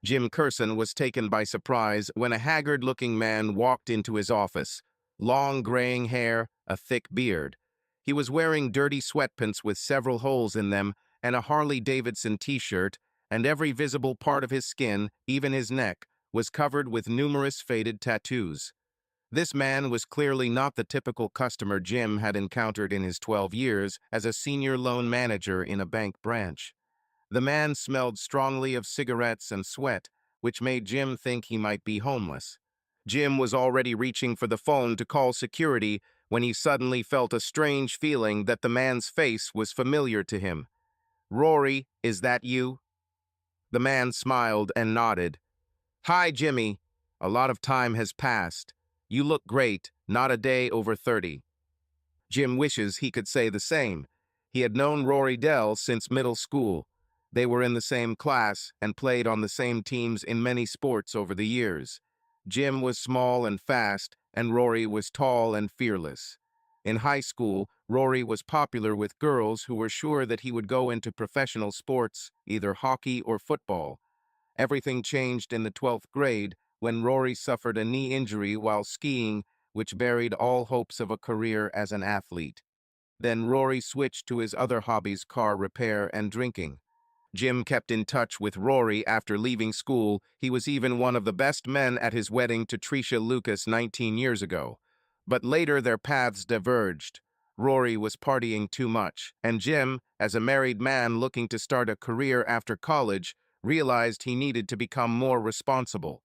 Jim Curson was taken by surprise when a haggard-looking man walked into his office. Long graying hair, a thick beard. He was wearing dirty sweatpants with several holes in them and a Harley-Davidson t-shirt, and every visible part of his skin, even his neck, was covered with numerous faded tattoos. This man was clearly not the typical customer Jim had encountered in his 12 years as a senior loan manager in a bank branch. The man smelled strongly of cigarettes and sweat, which made Jim think he might be homeless. Jim was already reaching for the phone to call security when he suddenly felt a strange feeling that the man's face was familiar to him. "Rory, is that you?" The man smiled and nodded. "Hi, Jimmy. A lot of time has passed. You look great, not a day over 30. Jim wishes he could say the same. He had known Rory Dell since middle school. They were in the same class and played on the same teams in many sports over the years. Jim was small and fast, and Rory was tall and fearless. In high school, Rory was popular with girls who were sure that he would go into professional sports, either hockey or football. Everything changed in the 12th grade when Rory suffered a knee injury while skiing, which buried all hopes of a career as an athlete. Then Rory switched to his other hobbies, car repair and drinking. Jim kept in touch with Rory after leaving school. He was even one of the best men at his wedding to Tricia Lucas 19 years ago. But later their paths diverged. Rory was partying too much, and Jim, as a married man looking to start a career after college, realized he needed to become more responsible.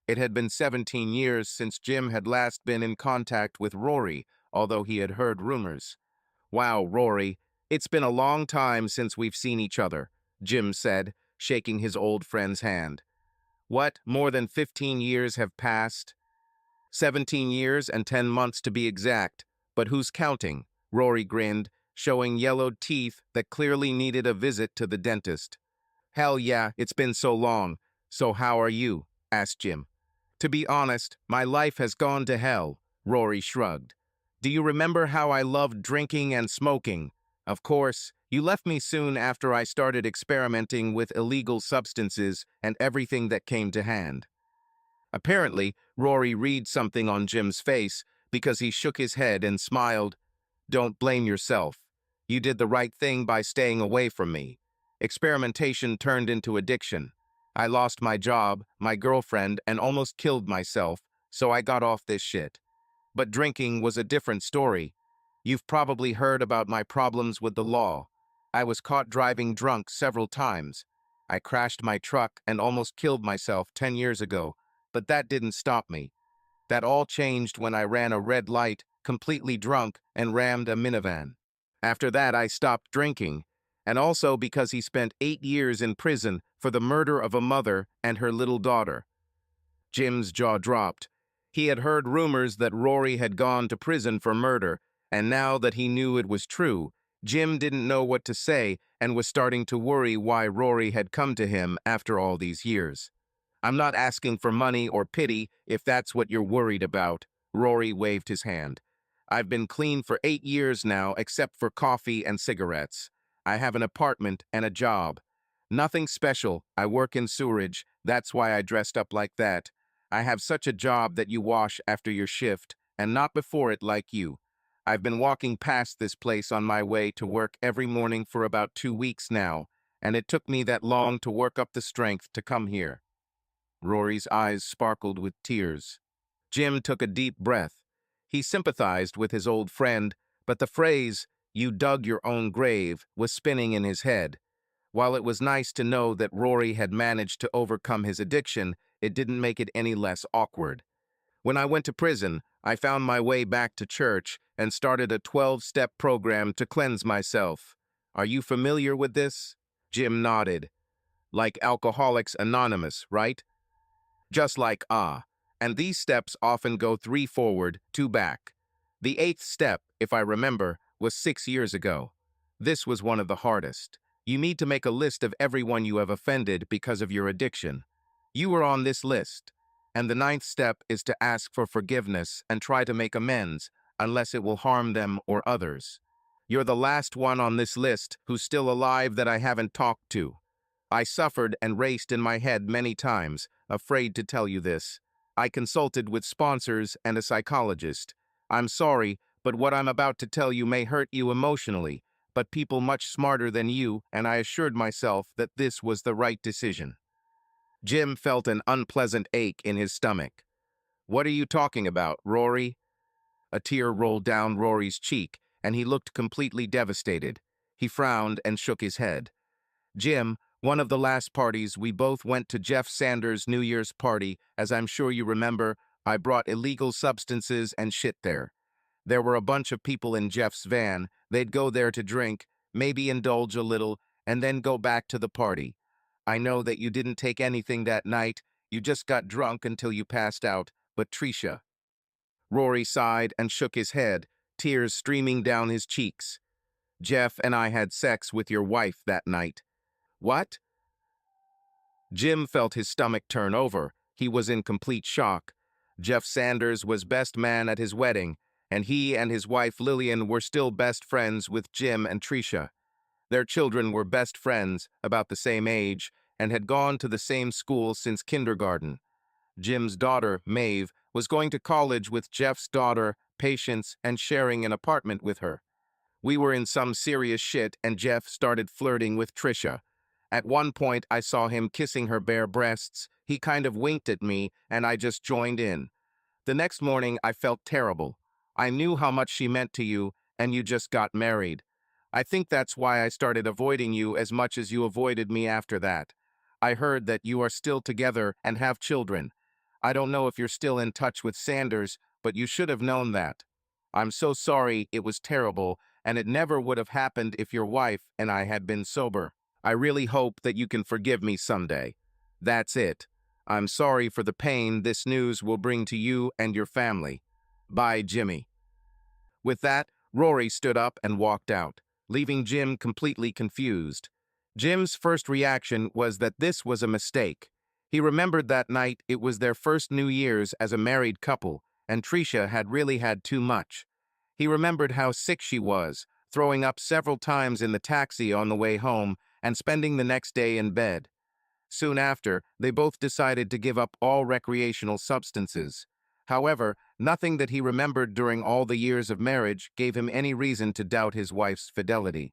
It had been 17 years since Jim had last been in contact with Rory, although he had heard rumors. "Wow, Rory, it's been a long time since we've seen each other," Jim said, shaking his old friend's hand. "What, more than 15 years have passed?" 17 years and 10 months to be exact, but who's counting? Rory grinned, showing yellowed teeth that clearly needed a visit to the dentist. "Hell yeah, it's been so long. So how are you?" asked Jim. "To be honest, my life has gone to hell," Rory shrugged. "Do you remember how I loved drinking and smoking? Of course, you left me soon after I started experimenting with illegal substances and everything that came to hand." Apparently, Rory read something on Jim's face because he shook his head and smiled. "Don't blame yourself. You did the right thing by staying away from me. Experimentation turned into addiction. I lost my job, my girlfriend, and almost killed myself, so I got off this shit. But drinking was a different story. You've probably heard about my problems with the law. I was caught driving drunk several times. I crashed my truck and almost killed myself 10 years ago, but that didn't stop me. That all changed when I ran a red light, completely drunk, and rammed a minivan. After that, I stopped drinking, and also because he spent 8 years in prison for the murder of a mother and her little daughter." Jim's jaw dropped. He had heard rumors that Rory had gone to prison for murder, and now that he knew it was true, Jim didn't know what to say and was starting to worry why Rory had come to him after all these years. "I'm not asking for money or pity if that's what you're worried about," Rory waved his hand. "I've been clean for 8 years now except for coffee and cigarettes. I have an apartment and a job. Nothing special. I work in sewerage. That's why I dressed up like that. I have such a job that you wash after your shift, and not before it like you. I've been walking past this place on my way to work every morning for about 2 weeks now, and it took me that long to work up the strength to come here." Rory's eyes sparkled with tears. Jim took a deep breath. He sympathized with his old friend, but the phrase, "you dug your own grave," was spinning in his head. While it was nice to know that Rory had managed to overcome his addiction, it didn't make it any less awkward. "When I went to prison, I found my way back to church and started a 12-step program to cleanse myself. Are you familiar with this?" Jim nodded. "Like Alcoholics Anonymous, right?" "Just like and these steps often go 3 forward, 2 back. The 8th step, if I remember, was 6 years ago. This was one of the hardest. You need to make a list of everyone you have offended because of your addiction. You were on this list. And the 9th step is to ask for forgiveness and try to make amends, unless it will harm them or others. You're the last one on this list who's still alive that I haven't talked to. I suffered and raced in my head many times, afraid to tell you this. I consulted with sponsors and a psychologist. I'm sorry, but what I'm about to tell you may hurt you emotionally, but people much smarter than you, and I assured myself that this was the right decision. Jim felt an unpleasant ache in his stomach. What are you talking about, Rory? A tear rolled down Rory's cheek, and he looked completely devastated. He frowned and shook his head. Jim, one of the last parties, we both went to Jeff Sanders' New Year's party. As I'm sure you remember, I brought illegal substances and shit there. There were a bunch of people in Jeff's van. They'd go there to drink, maybe indulge a little, and then go back to the party. I know that you didn't take anything that night. You just got drunk until you passed out. But Tricia. Rory sighed and shook his head, tears streaming down his cheeks. Jeff and I had sex with your wife that night. What? Jim felt his stomach turn over. He was in complete shock. Jeff Sanders was best man at his wedding, and he and his wife Lillian were still best friends with Jim and Tricia. Their children were best friends, about the same age, and had gone to the same school since kindergarten. Jim's daughter, Maeve, was going to college with Jeff's daughter, Patience, and sharing an apartment with her. We were in some serious shit, and Jeff started flirting with Tricia. At one point, I saw him kissing her bare breasts. He kind of winked at me, and I just joined in. The next morning, I felt terrible. I knew how much she meant to you, and you just got married. I think that's why I started avoiding you as much as you avoided me after that. I heard that you are still together and have children. I don't know if you're still in touch with Sanders, but you should have known that. I'm so sorry, it was terrible, and it never would have happened if your wife and I had been sober. I really hope that you can forgive me someday. That's it. I'm sorry for the pain this news will bring to you and your family. Bye, Jimmy. With that, Rory stood up and walked out, leaving Jim completely confused. Jim's first reaction was that this was a mistake. He remembered that night it was their first New Year's as a married couple, and Tricia had really had too much. He remembered how sick she was, throwing up several times in the taxi on the way home, and spending the next day in bed. Soon after, they both decided to give up all recreational substances. However, nothing that he remembered during all the years of marriage gave him any reason to doubt his wife's fidelity.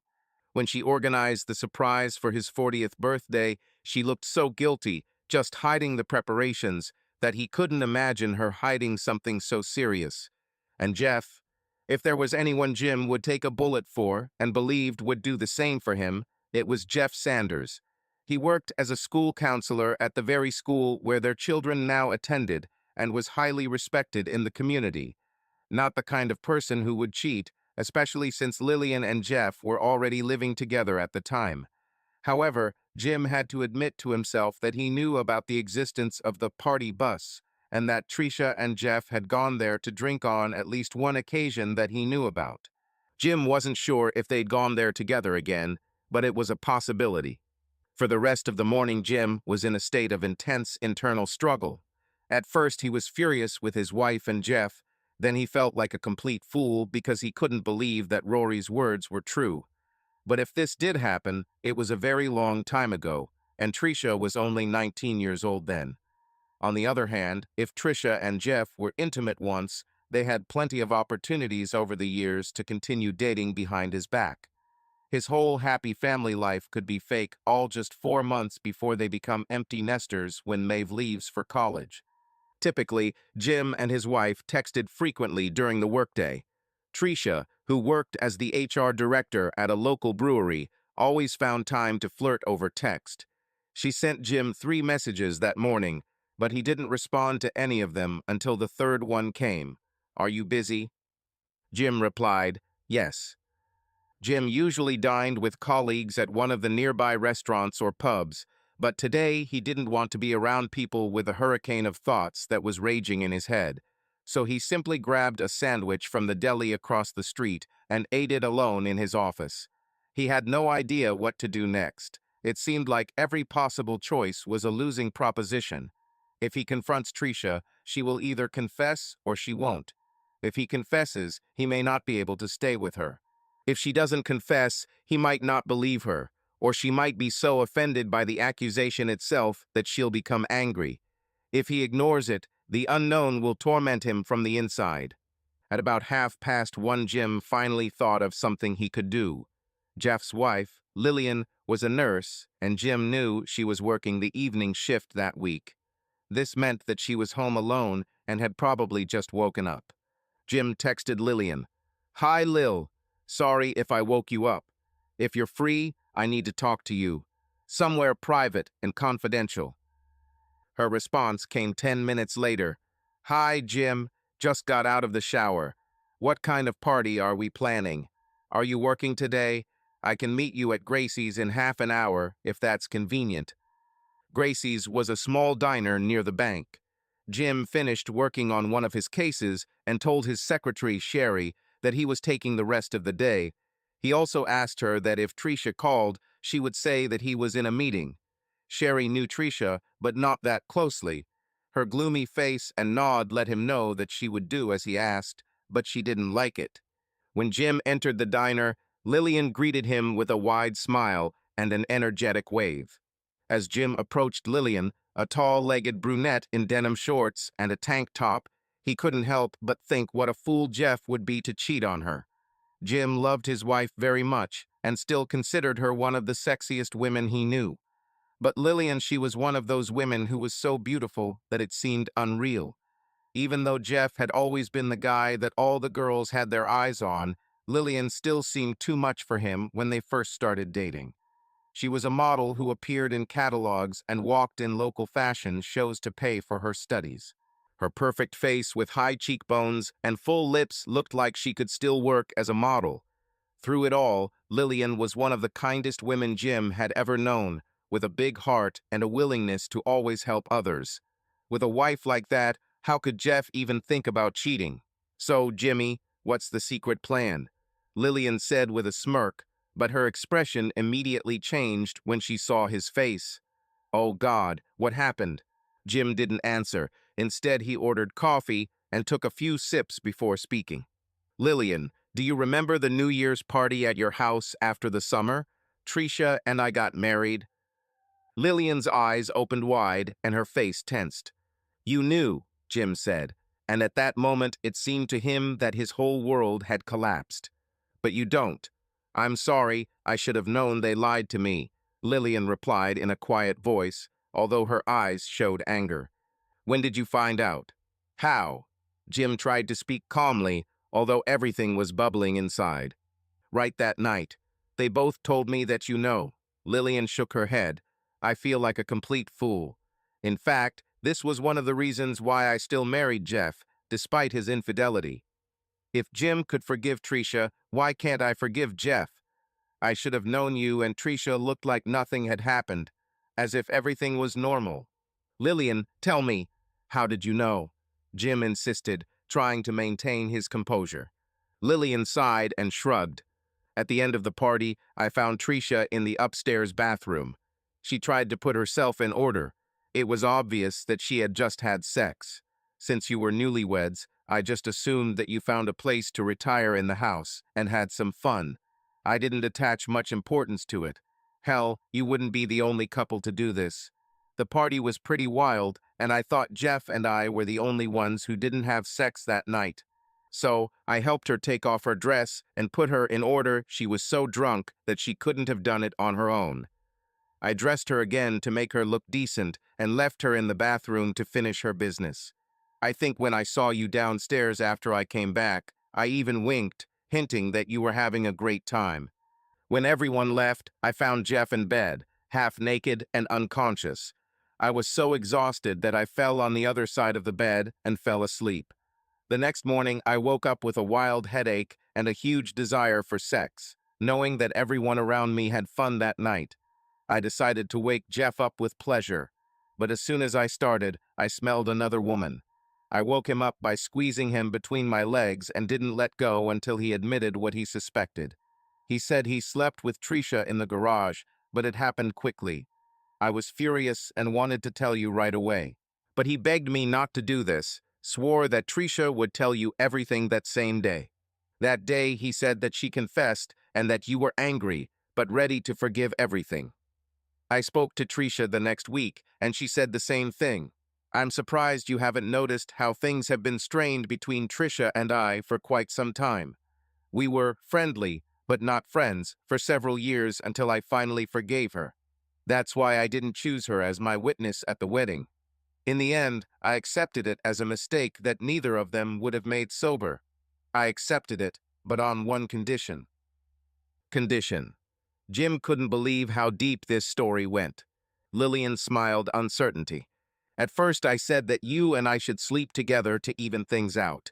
When she organized the surprise for his 40th birthday, she looked so guilty, just hiding the preparations, that he couldn't imagine her hiding something so serious. And Jeff, if there was anyone Jim would take a bullet for and believed would do the same for him, it was Jeff Sanders. He worked as a school counselor at the very school where their children now attended and was highly respected in the community. Not the kind of person who would cheat, especially since Lillian and Jeff were already living together at the time. However, Jim had to admit to himself that he knew about the existence of the party bus, and that Tricia and Jeff had gone there to drink on at least one occasion that he knew about. Jim wasn't sure if they'd gone there together again, but it was a possibility. For the rest of the morning, Jim was in a state of intense internal struggle. At first, he was furious with his wife and Jeff. Then he felt like a complete fool because he couldn't believe that Rory's words were true. But if this did happen, it was a very long time ago, and Tricia was only 19 years old then. On the other hand, if Tricia and Jeff were intimate once, they had plenty of opportunities over the years to continue dating behind his back. His whole happy family life could be fake, all just 4 months before they become empty nesters when Maeve leaves for college. Typically, Jim and his wife texted frequently during the workday. Tricia, who worked as the HR director at a local brewery, always found time to flirt over text. She sent Jim 3 messages that morning, but he didn't respond to any of them until the third one came. "Are you busy?" Jim replied, "Yes." Jim usually dined with colleagues at one of the nearby restaurants or pubs, but today he didn't want to be around people with a hurricane of thoughts that was raging in his head. So he simply grabbed a sandwich from the deli across the street and ate it alone in his office. He had no idea what to do next. It seemed like every possible choice was a losing proposition. If he confronts Tricia, she will either confess or she won't. If he confesses, he may not be able to stay with her. If she doesn't confess, he might not believe her, or she might be so offended by the accusation itself that she'll become angry. If he ignores it, the unknown will torment him from the inside. At about 1:30, Jim finally thought of something he could do. Jeff's wife, Lillian, was a nurse, and Jim knew she was working the evening shift that week. This meant that she was home alone and had probably just woken up. Jim texted Lillian, "Hi, Lil. Sorry if I woke you up. If you're free, I need to talk to you. Somewhere private and confidential." Her response came 10 minutes later. "Hi, Jim. Just got out of the shower. What kind of party are we planning? Are you working today? I can meet you at Gracie's in half an hour, if that's convenient." Gracie's was a small diner near the bank. Jim finished working on one of his cases and told his secretary, Sherry, that he was taking the rest of the day. He also asked her that if Tricia called, she would say that he was in a meeting. Sherry knew Tricia, but not that closely. Her gloomy face and nod let him know that she would do as he asked, but she didn't like it. When Jim entered the diner, Lillian greeted him with a wide smile and an energetic wave. As Jim approached Lillian, a tall-legged brunette in denim shorts and a tank top, he couldn't help but think what a fool Jeff would be to cheat on her. Jim loved his wife very much and still considered her one of the sexiest women he knew. But Lillian, she was one of those women who was so beautiful that it seemed unreal. Even though Jeff had always been the guy that all the girls had their eyes on, Lillian still seemed too much for him when they first started dating. She was a model who appeared in catalogs and walked in local fashion shows to pay for her studies. Her perfect face with high cheekbones and full lips looked like she could still work as a model. Through it all, Lillian was one of the kindest women Jim had ever known, with a big heart and a willingness to always help others. With a wife like that, how could Jeff even think about cheating? "So, Jimmy, what's the secret plan?" Lillian said with a smirk, but her expression immediately changed when she saw his face. "Oh God, what happened?" Jim didn't answer. Instead, he ordered coffee and took a few sips before speaking. "Lillian, do you remember the New Year's party at your house after the summer? Tricia and I got married." Lillian's eyes opened wide and her face tensed. "You knew," Jim said, and at that moment it seemed to him that his whole world had collapsed. "But you don't." "I'm sorry, I should have known they lied to me," Lillian replied in a quiet voice, although her eyes showed anger. "When did you find out?" "How?" Jim tried to speak calmly, although everything was bubbling inside. "Right that night. They both told me that you know." Lillian shook her head. "I feel like a complete fool. In fact, this was one of the reasons why I still married Jeff, despite his infidelity. If Jim could forgive Tricia, why can't I forgive Jeff? I should have known you and Tricia looked like nothing had happened, as if everything was normal." "Lillian, tell me, how did you know?" Jim insisted, trying to maintain his composure. Lillian sighed and shrugged. "At the end of the party, I found Tricia in the upstairs bathroom. She tried to put herself in order. It was obvious that she had just had sex. Since you were newlyweds, I just assumed that you found a place to retire in the house and had some fun. I didn't attach much importance to it. Hell, you wouldn't be the only couple to do this. The party was pretty wild, and I thought Jeff and I were the only ones who didn't have sex that night. So I helped her take off her dress and put her in order. She was so drunk that she couldn't have done it on her own. I dressed her again to make her look decent and left her in the bathroom to finish her business. I think when I saw you downstairs after I came back, I even winked, hinting that you were having a great time. When everyone left, I found Jeff in bed, half naked and unconscious. I was so exhausted that I fell on the other side of the bed and fell asleep. The next morning, I woke up with a wild headache and a huge desire for sex, knowing that everyone around me had fun that night. I decided to wake Jeff up with pleasure, but as soon as I started, I smelled another woman. I woke him up by squeezing him between my legs and didn't let go until he admitted what he suspected. He said he slept with Tricia in the garage, but it happened quickly. I was furious and wanted to tell you right away. But he begged me not to do this, swore that Tricia would tell you everything that same day. That day, he said that she confessed and that you were angry, but ready to forgive everything. I spoke to Tricia the next week, and she said the same thing. I'm surprised you haven't noticed how things have been strained between Tricia and I for quite some time. We were friendly, but not friends, for several years until I finally forgave her. That's why I didn't choose her as my witness at the wedding. In the end, I accepted it as a mistake that neither of them would have made sober. I accepted it, but on one condition. Condition. Jim couldn't believe how deep this story went. Lillian smiled uncertainty. At first I said that you and I should sleep together to even things out.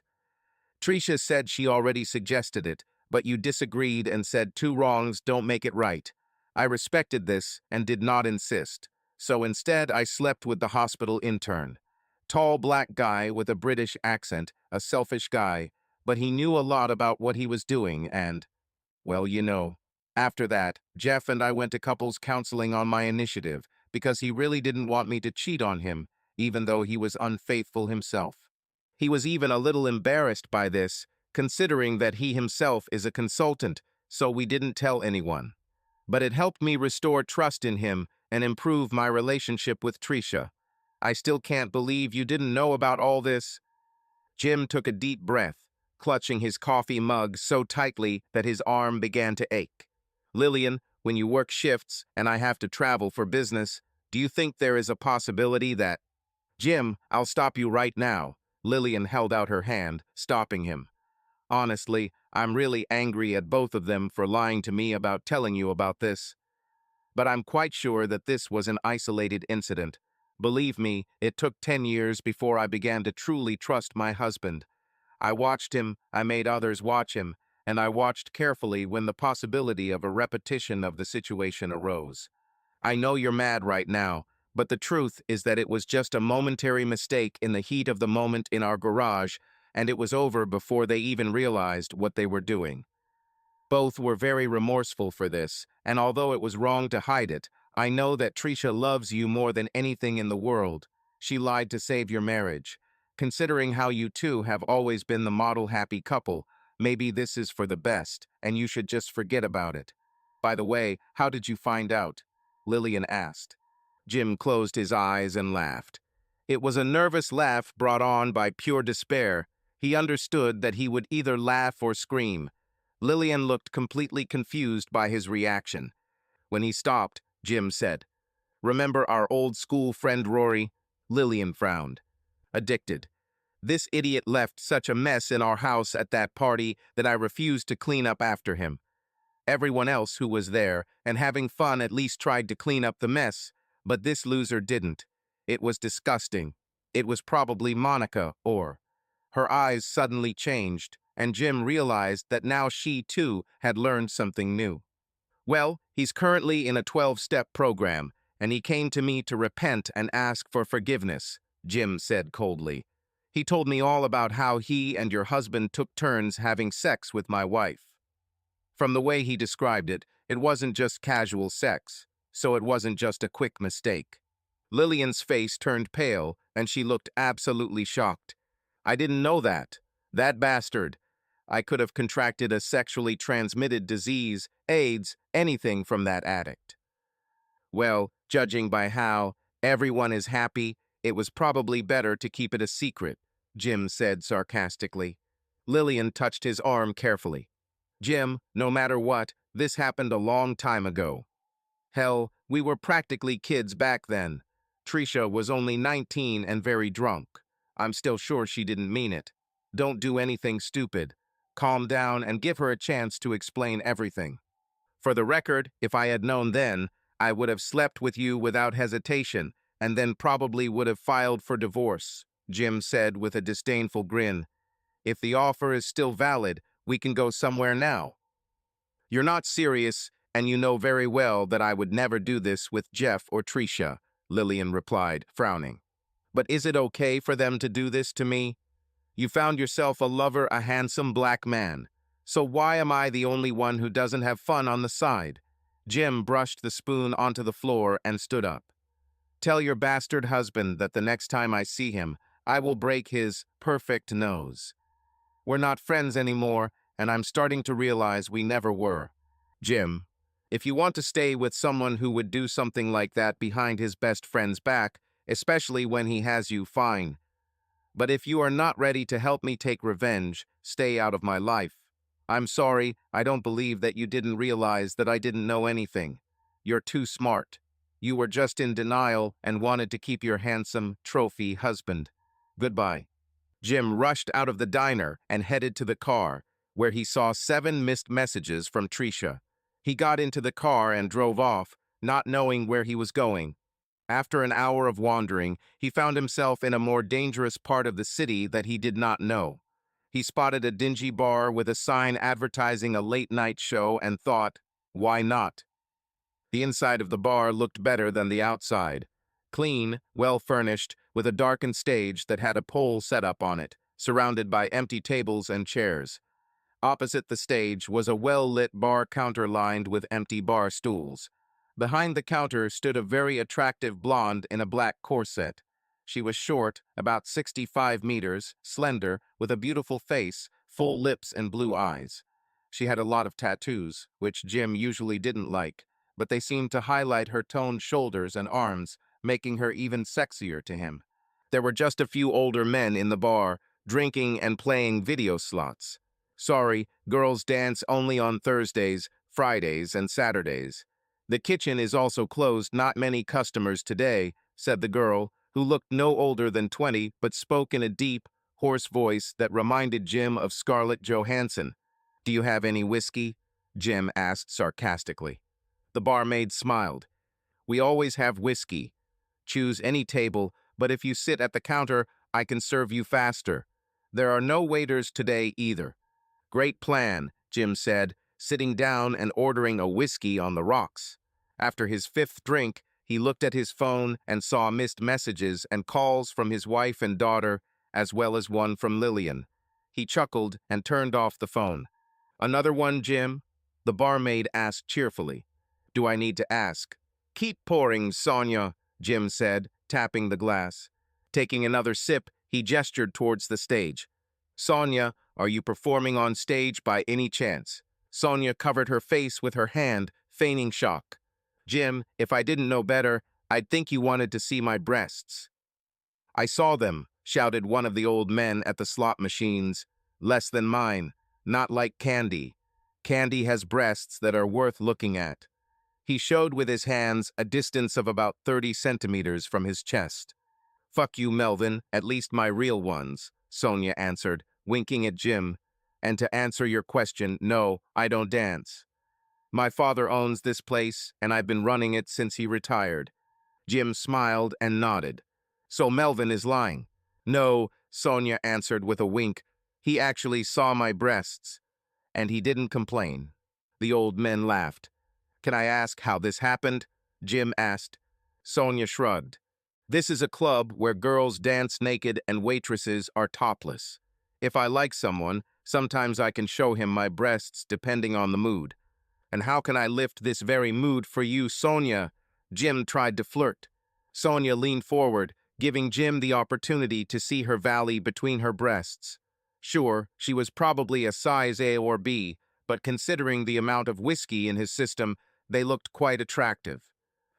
Tricia said she already suggested it, but you disagreed and said two wrongs don't make it right. I respected this and did not insist. So instead I slept with the hospital intern. Tall black guy with a British accent, a selfish guy, but he knew a lot about what he was doing and, well, you know. After that, Jeff and I went to couples counseling on my initiative because he really didn't want me to cheat on him, even though he was unfaithful himself. He was even a little embarrassed by this, considering that he himself is a consultant, so we didn't tell anyone. But it helped me restore trust in him and improve my relationship with Tricia. I still can't believe you didn't know about all this. Jim took a deep breath, clutching his coffee mug so tightly that his arm began to ache. Lillian, when you work shifts and I have to travel for business, do you think there is a possibility that... Jim, I'll stop you right now. Lillian held out her hand, stopping him. Honestly, I'm really angry at both of them for lying to me about telling you about this. But I'm quite sure that this was an isolated incident. Believe me, it took 10 years before I began to truly trust my husband. I watched him, I made others watch him, and I watched carefully when the possibility of a repetition of the situation arose. I know you're mad right now, but the truth is that it was just a momentary mistake in the heat of the moment in our garage, and it was over before they even realized what they were doing. Both were very remorseful for this, and although it was wrong to hide it, I know that Tricia loves you more than anything in the world. She lied to save your marriage. Considering how you two have always been the model happy couple, maybe this is for the best, and you should just forget about it. By the way, how did you find out? Lillian asked. Jim closed his eyes and laughed. It was a nervous laugh brought on by pure despair. He understood that he would either laugh or scream. Lillian looked completely confused by his reaction. When he stopped, Jim said, "Remember our old school friend Rory?" Lillian frowned. "Addicted. This idiot left such a mess in our house at that party that I refused to clean up after him. Everyone else who was there and having fun at least tried to clean up the mess, but this loser didn't. It was disgusting. It was probably Monica, or..." Her eyes suddenly changed, and Jim realized that now she, too, had learned something new. "Well, he's currently in a 12-step program, and he came to me to repent and ask for forgiveness," Jim said coldly. "He told me all about how he and your husband took turns having sex with my wife. From the way he described it, it wasn't just casual sex, so it wasn't just a quick mistake." Lillian's face turned pale, and she looked absolutely shocked. "I didn't know that. That bastard. I could have contracted a sexually transmitted disease, AIDS, anything from that addict." "Well, judging by how everyone is happy, it was probably better to keep it a secret," Jim said sarcastically. Lillian touched his arm carefully. "Jim, no matter what, this happened a long time ago. Hell, we were practically kids back then. Tricia was only 19 and very drunk. I'm still sure she didn't mean it. Don't do anything stupid. Calm down and give her a chance to explain everything. For the record, if I had known then, I would have slept with you without hesitation, and then probably would have filed for divorce," Jim said with a disdainful grin. "If the offer is still valid, we can go somewhere now." "You're not serious, and you know very well that I would never do this with Jeff or Tricia," Lillian replied, frowning. "But is it okay for them to do this to me? You found yourself a lover, a handsome black man. So why am I the only one who doesn't have fun on the side?" Jim brushed the spoon onto the floor and stood up. "Tell your bastard husband that the next time I see him, I will break his perfect nose. We're not friends anymore, and I'm starting to realize we never were." "Jim, If you want to stay with someone who would do something like that behind his best friend's back, especially when he has you, fine. But if you are not ready to help me take revenge, stay out of my life. I'm sorry, I don't believe that you didn't realize that I didn't know anything. You're too smart. You were just in denial and wanted to keep your handsome trophy husband. Goodbye. Jim rushed out of the diner and headed to the car, where he saw 7 missed messages from Tricia. He got into the car and drove off, not knowing where he was going. After an hour of wandering, he found himself in a more dangerous part of the city that he did not know. He spotted a dingy bar with a sign advertising a late-night show and thought, why not? The inside of the bar looked better than the outside. Clean, well-furnished, with a darkened stage that had a pole set up on it, surrounded by empty tables and chairs. Opposite the stage was a well-lit bar counter lined with empty bar stools. Behind the counter stood a very attractive blonde in a black corset. She was short, about 65 meters, slender, with a beautiful face, full lips and blue eyes. She had a lot of tattoos, which Jim usually didn't like, but they seemed to highlight her toned shoulders and arms, making her even sexier to him. There were just a few older men in the bar, drinking and playing video slots. Sorry, girls dance only on Thursdays, Fridays, and Saturdays. The kitchen is also closed, not many customers today, said the girl, who looked no older than 20 but spoke in a deep, hoarse voice that reminded Jim of Scarlett Johansson. Do you have any whiskey? Jim asked sarcastically. The barmaid smiled. We always have whiskey. Choose any table, but if you sit at the counter, I can serve you faster. There are no waiters today either. Great plan, Jim said, sitting down and ordering a whiskey on the rocks. After his 5th drink, he looked at his phone and saw missed messages and calls from his wife and daughter, as well as one from Lillian. He chuckled and turned off the phone. Another one, Jim? The barmaid asked cheerfully. Do I need to ask? Keep pouring, Sonia, Jim said, tapping the glass. Taking another sip, he gestured towards the stage. Sonia, are you performing on stage by any chance? Sonia covered her face with her hand, feigning shock. Jim, if I didn't know better, I'd think you wanted to see my breasts. I saw them, shouted one of the old men at the slot machines. Less than mine, not like Candy. Candy has breasts that are worth looking at. He showed with his hands a distance of about 30 centimeters from his chest. Fuck you, Melvin, at least my real ones, Sonia answered, winking at Jim. And to answer your question, no, I don't dance. My father owns this place, and I've been running it since he retired. Jim smiled and nodded. So Melvin is lying. No, Sonia answered with a wink. He actually saw my breasts. And he didn't complain. The old men laughed. Can I ask how this happened? Jim asked. Sonia shrugged. This is a club where girls dance naked and waitresses are topless. If I like someone, sometimes I can show him my breasts depending on the mood. And how can I lift this very mood for you, Sonia? Jim tried to flirt. Sonia leaned forward, giving Jim the opportunity to see her valley between her breasts. Sure, she was probably a size A or B, but considering the amount of whiskey in his system, they looked quite attractive.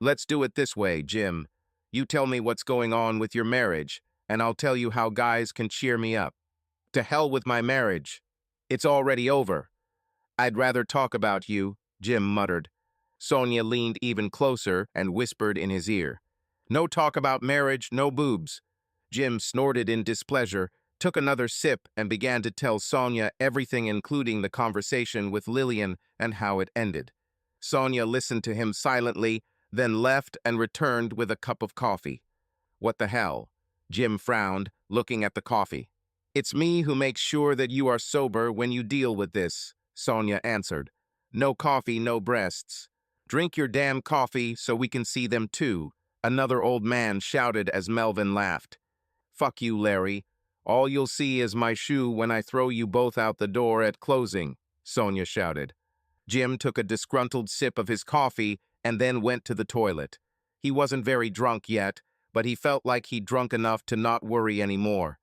Let's do it this way, Jim. You tell me what's going on with your marriage, and I'll tell you how guys can cheer me up. To hell with my marriage. It's already over. I'd rather talk about you, Jim muttered. Sonia leaned even closer and whispered in his ear. No talk about marriage, no boobs. Jim snorted in displeasure, took another sip, and began to tell Sonia everything, including the conversation with Lillian and how it ended. Sonia listened to him silently, then left and returned with a cup of coffee. What the hell? Jim frowned, looking at the coffee. It's me who makes sure that you are sober when you deal with this, Sonia answered. No coffee, no breasts. Drink your damn coffee so we can see them too, another old man shouted as Melvin laughed. Fuck you, Larry. All you'll see is my shoe when I throw you both out the door at closing, Sonia shouted. Jim took a disgruntled sip of his coffee and then went to the toilet. He wasn't very drunk yet, but he felt like he'd drunk enough to not worry anymore.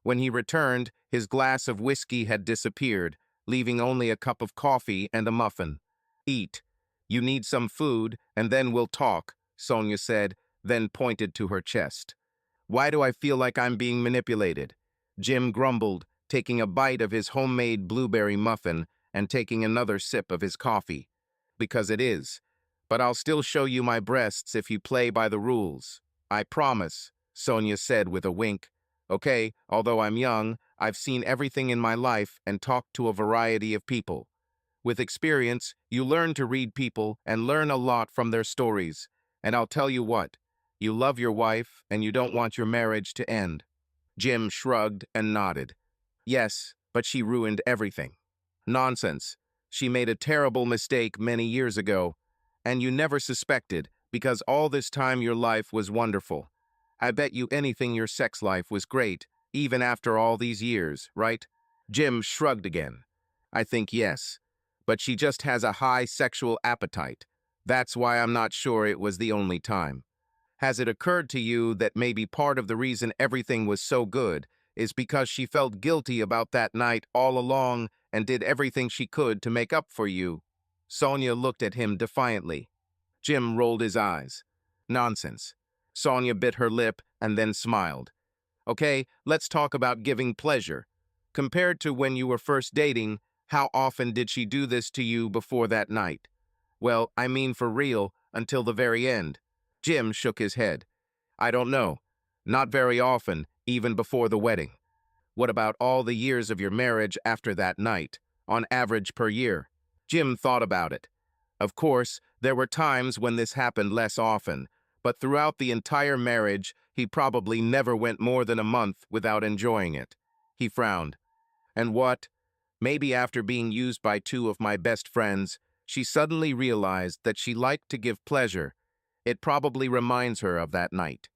When he returned, his glass of whiskey had disappeared, leaving only a cup of coffee and a muffin. Eat. You need some food, and then we'll talk, Sonia said, then pointed to her chest. Why do I feel like I'm being manipulated? Jim grumbled, taking a bite of his homemade blueberry muffin and taking another sip of his coffee. Because it is. But I'll still show you my breasts if you play by the rules. I promise, Sonia said with a wink. Okay, although I'm young, I've seen everything in my life and talked to a variety of people. With experience, you learn to read people and learn a lot from their stories. And I'll tell you what, you love your wife and you don't want your marriage to end. Jim shrugged and nodded. Yes, but she ruined everything. Nonsense. She made a terrible mistake many years ago, and you never suspected because all this time your life was wonderful. I bet you anything your sex life was great, even after all these years, right? Jim shrugged again. I think yes, but she just has a high sexual appetite. That's why I'm not sure it was the only time. Has it occurred to you that maybe part of the reason everything was so good is because she felt guilty about that night all along and did everything she could to make up for you? Sonia looked at him defiantly. Jim rolled his eyes. Nonsense. Sonia bit her lip and then smiled. Okay, let's talk about giving pleasure. Compared to when you were first dating, how often did she do this to you before that night? Well, I mean for real, until the very end. Jim shook his head. I don't know. Not very often, even before the wedding. What about all the years of your marriage after that night, on average per year? Jim thought about it. Of course, there were times when this happened less often, but throughout the entire marriage, he probably never went more than a month without enjoying it. He frowned. And what? Maybe after being used by two of my best friends, she suddenly realized that she liked to give pleasure. It probably reminds her of that night.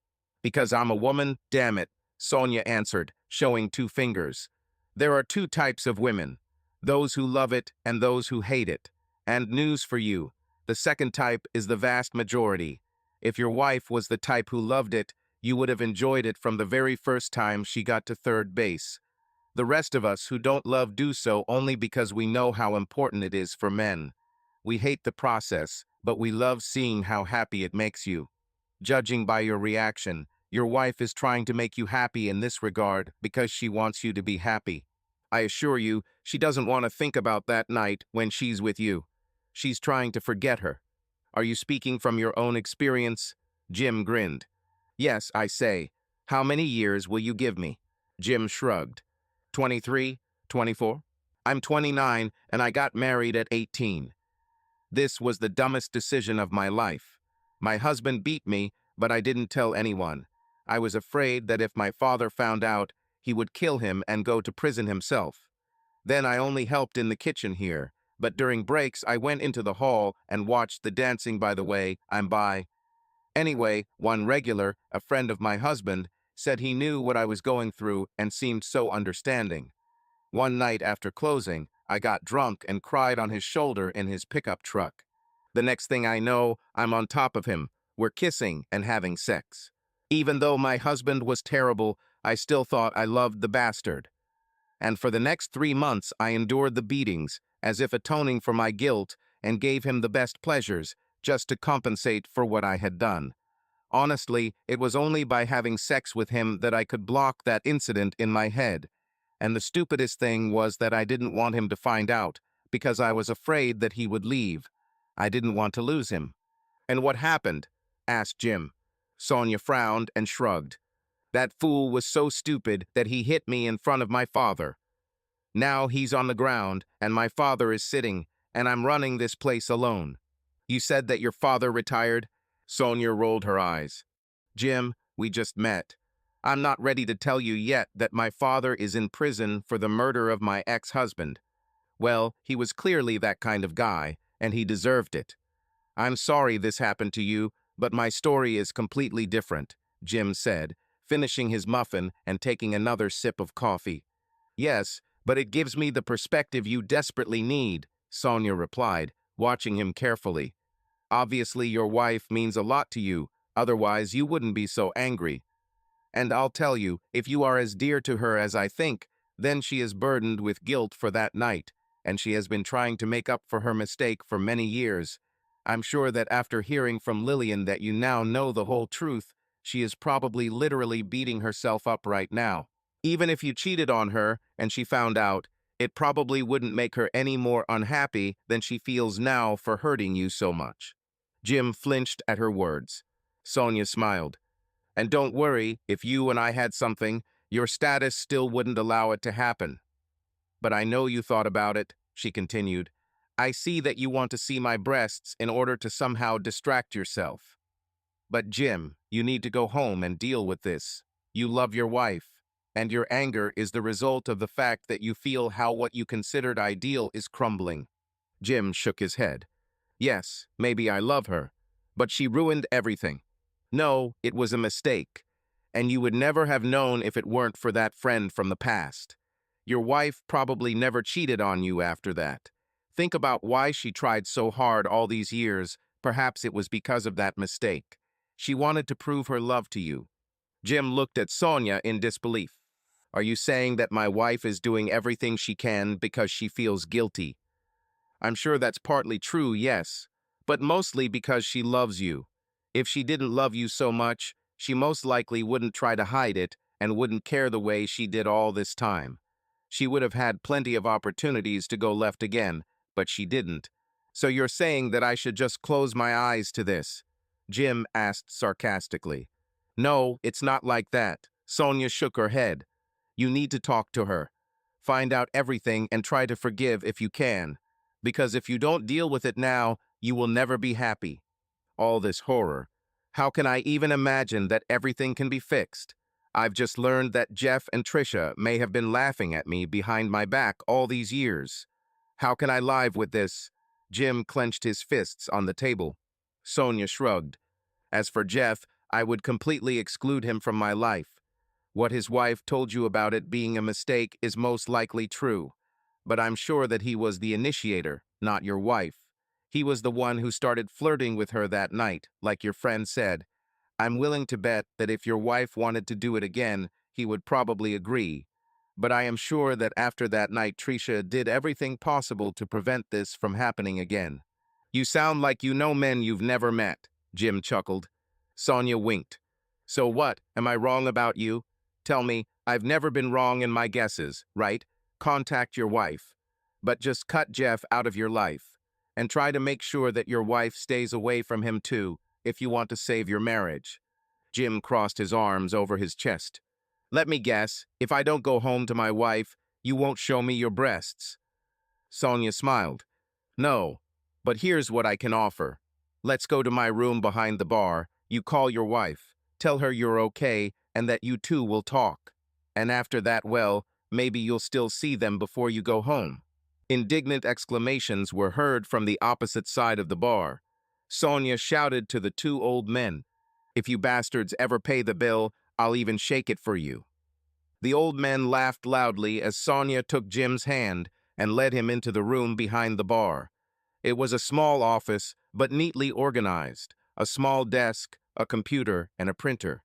Because I'm a woman, damn it, Sonia answered, showing two fingers. There are two types of women, those who love it and those who hate it. And news for you, the second type is the vast majority. If your wife was the type who loved it, you would have enjoyed it from the very first time she got to third base. The rest of us who don't love do so only because we know how important it is for men. We hate the process, but we love seeing how happy it makes you. Judging by your reaction, your wife is trying to make you happy in this regard because she wants you to be happy. I assure you, she doesn't want to think about that night when she's with you. She's trying to forget her. Are you speaking from your own experience? Jim grinned. Yes, I say. How many years will you give me? Jim shrugged. 23, 24? I'm 29 and I got married at 18. This was the dumbest decision of my life. My husband beat me, but I didn't tell anyone. I was afraid that if my father found out, he would kill him and go to prison himself. Then I only helped in the kitchen here, but during breaks I went into the hall and watched the dancing. By the way, I'm bi. Anyway, one regular, a friend of my husband, said he knew what I was going through and seemed so understanding. One night after closing, I got drunk and cried on his shoulder in his pickup truck. The next thing I know, I'm on top of him. We're kissing and having sex. Even though my husband was terrible, I still thought I loved the bastard. And for the next 3 months, I endured the beatings, as if atoning for my guilt, and gave him the best pleasures, just to compensate for what I had done. Honestly, it was only by having sex with him that I could block that incident in my head. And the stupidest thing was that I didn't want him to find out, because I was afraid that he would leave. I didn't want to lose him. And what happened? Asked Jim. Sonia frowned and shrugged. That fool was so stupid that he hit me in front of my father. Now he's on the ground, and my father is sitting, and I'm running this place alone. You said that your father retired? Sonia rolled her eyes. Jim, we just met. I'm not ready to tell you yet that my father is in prison for the murder of my ex-husband. Well, he was clearly that kind of guy, and he deserved it. I'm sorry this happened to you, but my story is completely different, Jim said, finishing his muffin and taking another sip of coffee. Yes, but it gives me the perspective you desperately need, Sonia replied, watching him carefully. Obviously, your wife means a lot to you, otherwise you wouldn't be so angry. And I'll tell you, if you are as dear to her as I think, then she is burdened with guilt for that night, and she has been trying to make up for her mistake for many years. I'm sure that after hearing from Lillian that you now know the whole truth, she is probably literally beating herself up right now. Even if you cheated on her and she found out, it probably wouldn't make her any more unhappy than she feels now for hurting you so much. Jim flinched at her words. Sonia smiled. And don't worry, if you and I had something, your status still wouldn't allow it to happen. But I know you thought about it, she continued. I see that you want to see my breasts in order to somehow distract yourself. But Jim, you need to go home and deal with this. You love your wife, and your anger is the result of the fact that you feel how what you considered ideal is crumbling. Jim shook his head. Yes, maybe I love her, but she ruined everything. No, it was a mistake, and you would never have known if it weren't for that friend from the past. Your wife probably never cheated on you after that. Think about why she tried so hard all these years. Perhaps it was because of that mistake. She wanted to prove her love to you. Jim looked at Sonia in disbelief. Are you saying that my wife is doing everything she can because she feels guilty? I'm sure that's partly true, yes, but mostly because she loves you. If she didn't love you so much, she most likely wouldn't try to hide it and wouldn't care the way she did all this time. She would have had plenty of opportunities to go left again, but she didn't. So you're saying that I should just close my eyes to this? Jim asked sarcastically. No, it's not like that. Sonia shook her head. You need to talk to her. Find out everything and try to forgive if you can. Because if you don't deal with it now, you will never be happy. All this horror. How can I even imagine that everything can be fixed? I've just learned that Jeff and Trisha may have been laughing at me behind my back all these years. How can I live with this? Jim clenched his fists on the table. Sonia shrugged. As for Jeff, I would completely exclude him from my life. What his wife told you about it being a mistake is most likely true. But I'm sure that he was the initiator, not your wife. He was the one who started flirting with her that night, like your friend said. I'm willing to bet that if your wife wanted to do it again, he would probably agree. But I am sure that after that night, Tricia did everything possible to prevent this from happening again. You sound like you know men you've never met, Jim chuckled. Sonia winked. So what, am I wrong about you? Tell me, I've never been wrong in my guesses, right? Contact your wife. But just cut Jeff out of your life. And try to make sure that your wife stays away from him too, if you want to save your marriage. Jim crossed his arms over his chest. Let me guess, if I don't go home to my wife, you won't show me your breasts. Sonia smiled. No, but here's what I can offer. Let's go to my room behind the bar. You call your wife. Tell her you're okay and that you two will talk. And after that, well, maybe you'll still see them before you go home. Indignant exclamations were heard from the opposite side of the bar. Sonia shouted to the two old men, If you bastards ever pay the bill, I'll even shake it for you. The old men laughed loudly as Sonia took Jim's hand and led him into the room behind the bar. It was a small office, but neatly organized. A small desk, a computer, and a printer.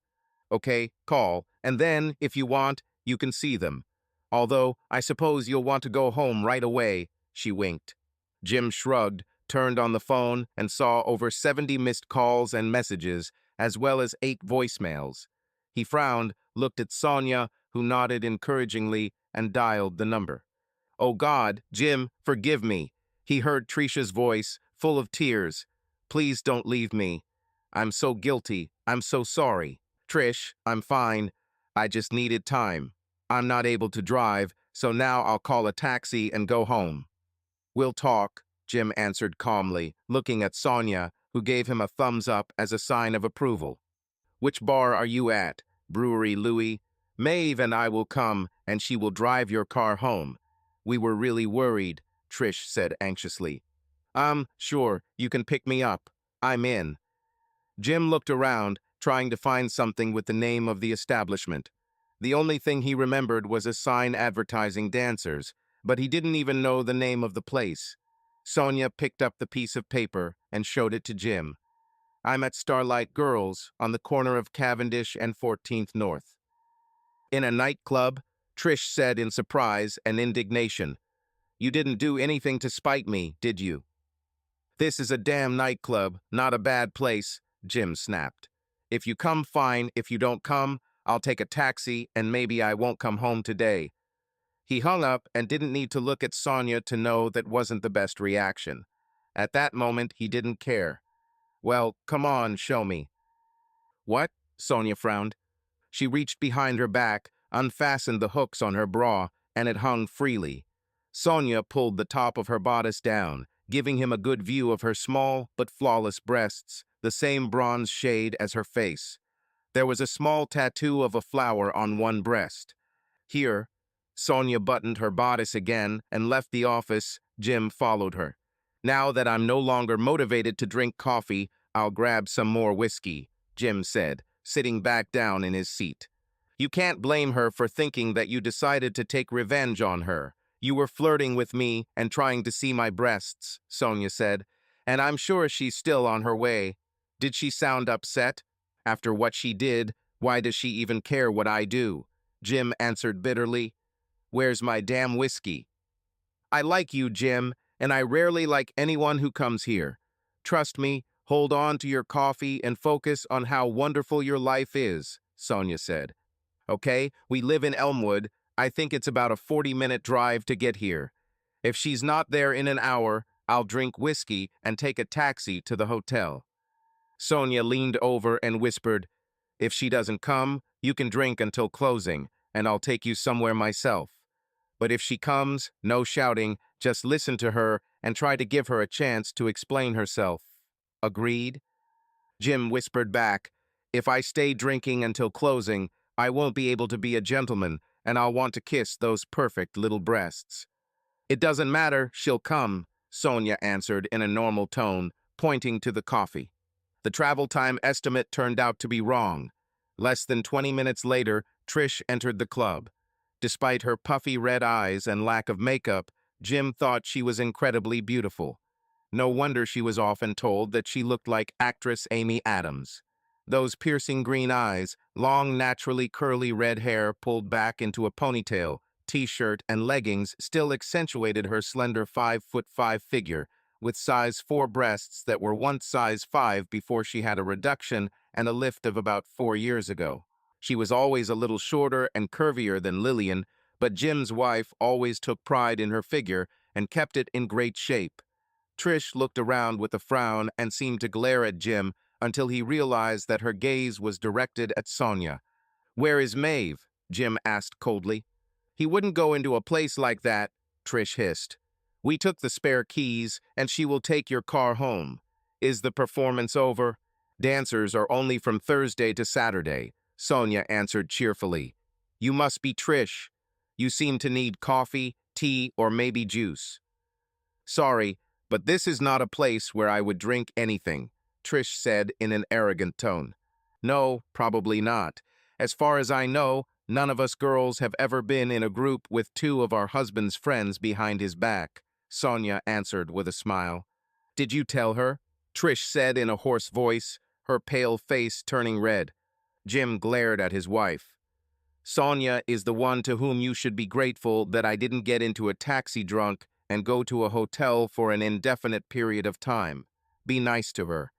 Okay, call, and then, if you want, you can see them. Although, I suppose you'll want to go home right away, she winked. Jim shrugged, turned on the phone, and saw over 70 missed calls and messages, as well as 8 voicemails. He frowned, looked at Sonia, who nodded encouragingly, and dialed the number. Oh God, Jim, forgive me. He heard Tricia's voice, full of tears. Please don't leave me. I'm so guilty. I'm so sorry. Trish, I'm fine. I just needed time. I'm not able to drive, so now I'll call a taxi and go home. We'll talk, Jim answered calmly, looking at Sonia, who gave him a thumbs up as a sign of approval. Which bar are you at? Brewery Louie? Maeve and I will come, and she will drive your car home. We were really worried, Trish said anxiously. Sure, you can pick me up. I'm in. Jim looked around, trying to find something with the name of the establishment. The only thing he remembered was a sign advertising dancers, but he didn't even know the name of the place. Sonia picked up the piece of paper and showed it to Jim. I'm at Starlight Girls, on the corner of Cavendish and 14th North. In a nightclub, Trish said in surprise and indignation. You didn't do anything to spite me, did you? This is a damn nightclub, not a bad place, Jim snapped. If you come, fine. If you don't come, I'll take a taxi and maybe I won't come home today. He hung up and didn't need to look at Sonia to know that wasn't the best reaction. At that moment, he didn't care. Well, come on, show me. What? Sonia frowned. She reached behind her back, unfastened the hooks on her bra, and it hung freely. Sonia pulled the top of her bodice down, giving him a good view of her small but flawless breasts, the same bronze shade as her face. There was a small tattoo of a flower on one breast. Here, Sonia buttoned her bodice again and left the office. Jim followed her. Now that I'm no longer motivated to drink coffee, I'll grab some more whiskey, Jim said, sitting back down in his seat. You can't blame her for thinking that you decided to take revenge on her. You were flirting with me and trying to see my breasts, Sonia said, and I'm sure she's still on her way. Did she sound upset? After what she did, why does she even care what I do? Jim answered bitterly. Where's my damn whiskey? I like you, Jim, and I rarely like anyone who comes here. Trust me, hold on to your coffee and focus on how wonderful your life is, Sonia said. Okay, we live in Elmwood. I think it's about a 40-minute drive to get here. If she's not there in an hour, I'll drink whiskey and take a taxi to the hotel. Sonia leaned over and whispered, If she doesn't come, you can drink until closing, and I'll take you somewhere myself. But if she comes, no shouting, just listen to her and try to give her a chance to explain herself. Agreed? Jim whispered back, If I stay drinking until closing, I won't be able to be a gentleman, and I'll want to kiss those perfect little breasts. It doesn't matter, she'll come, Sonia answered in a normal tone, pointing to the coffee. The travel time estimate turned out to be wrong. Less than 20 minutes later, Trish entered the club. Despite her puffy red eyes and lack of makeup, Jim thought she was incredibly beautiful. No wonder she was often told that she looked like actress Amy Adams. Those piercing green eyes, long naturally curly red hair pulled back into a ponytail, t-shirt and leggings still accentuated her slender 5'5" figure, with size 4 breasts that were once size 5 before she had a reduction and a lift of about 4 years ago. She was always a little shorter and curvier than Lillian, but Jim's wife always took pride in her figure and kept it in great shape. Trish looked around with a frown and seemed to glare at Jim until he realized that her gaze was directed at Sonia. Where is Maeve? Jim asked coldly. He wouldn't go into a place like that, Trish hissed. We took the spare keys, and she will take your car home. Is the performance over? Dancers are only from Thursday to Saturday, Sonia answered cheerfully. You must be Trish. You seem to need coffee, tea, or maybe juice. Sorry, but this is not a place where I would drink anything, Trish said in an arrogant tone. No, probably not. As far as I know, none of us girls have ever been in a group with 2 of our husband's friends behind his back, Sonia answered with a smile. Did you tell her? Trish said in a hoarse voice, her pale face turning red. Jim glared at his wife. Sonia is the one to whom you should be grateful that I didn't get into a taxi drunk and go to a hotel for an indefinite period of time. Be nice to her.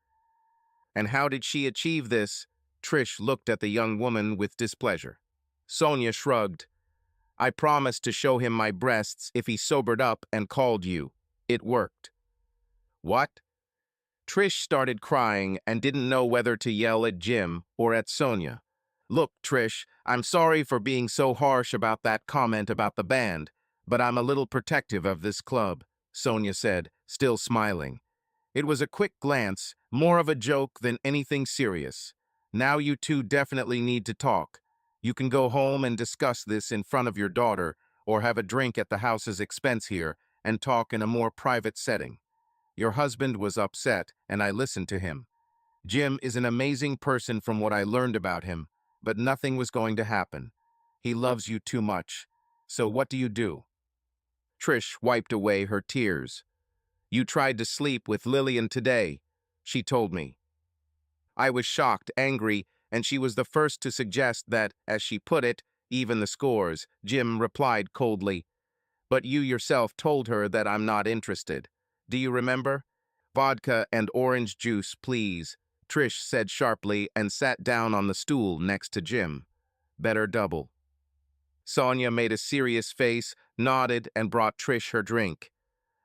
And how did she achieve this? Trish looked at the young woman with displeasure. Sonia shrugged. I promised to show him my breasts if he sobered up and called you. It worked. What? Trish started crying and didn't know whether to yell at Jim or at Sonia. Look, Trish, I'm sorry for being so harsh about that comment about the band, but I'm a little protective of this club, Sonia said, still smiling. It was a quick glance, more of a joke than anything serious. Now you two definitely need to talk. You can go home and discuss this in front of your daughter, or have a drink at the house's expense here and talk in a more private setting. Your husband was upset, and I listened to him. Jim is an amazing person from what I learned about him, but nothing was going to happen. He loves you too much. So what do you do? Trish wiped away her tears. You tried to sleep with Lillian today, she told me. I was shocked, angry, and she was the first to suggest that, as she put it, even the scores. Jim replied coldly. But you yourself told her that I'm not interested. Do you remember? Vodka and orange juice, please, Trish said sharply and sat down on the stool next to Jim. Better double. Sonia made a serious face, nodded, and brought Trish her drink.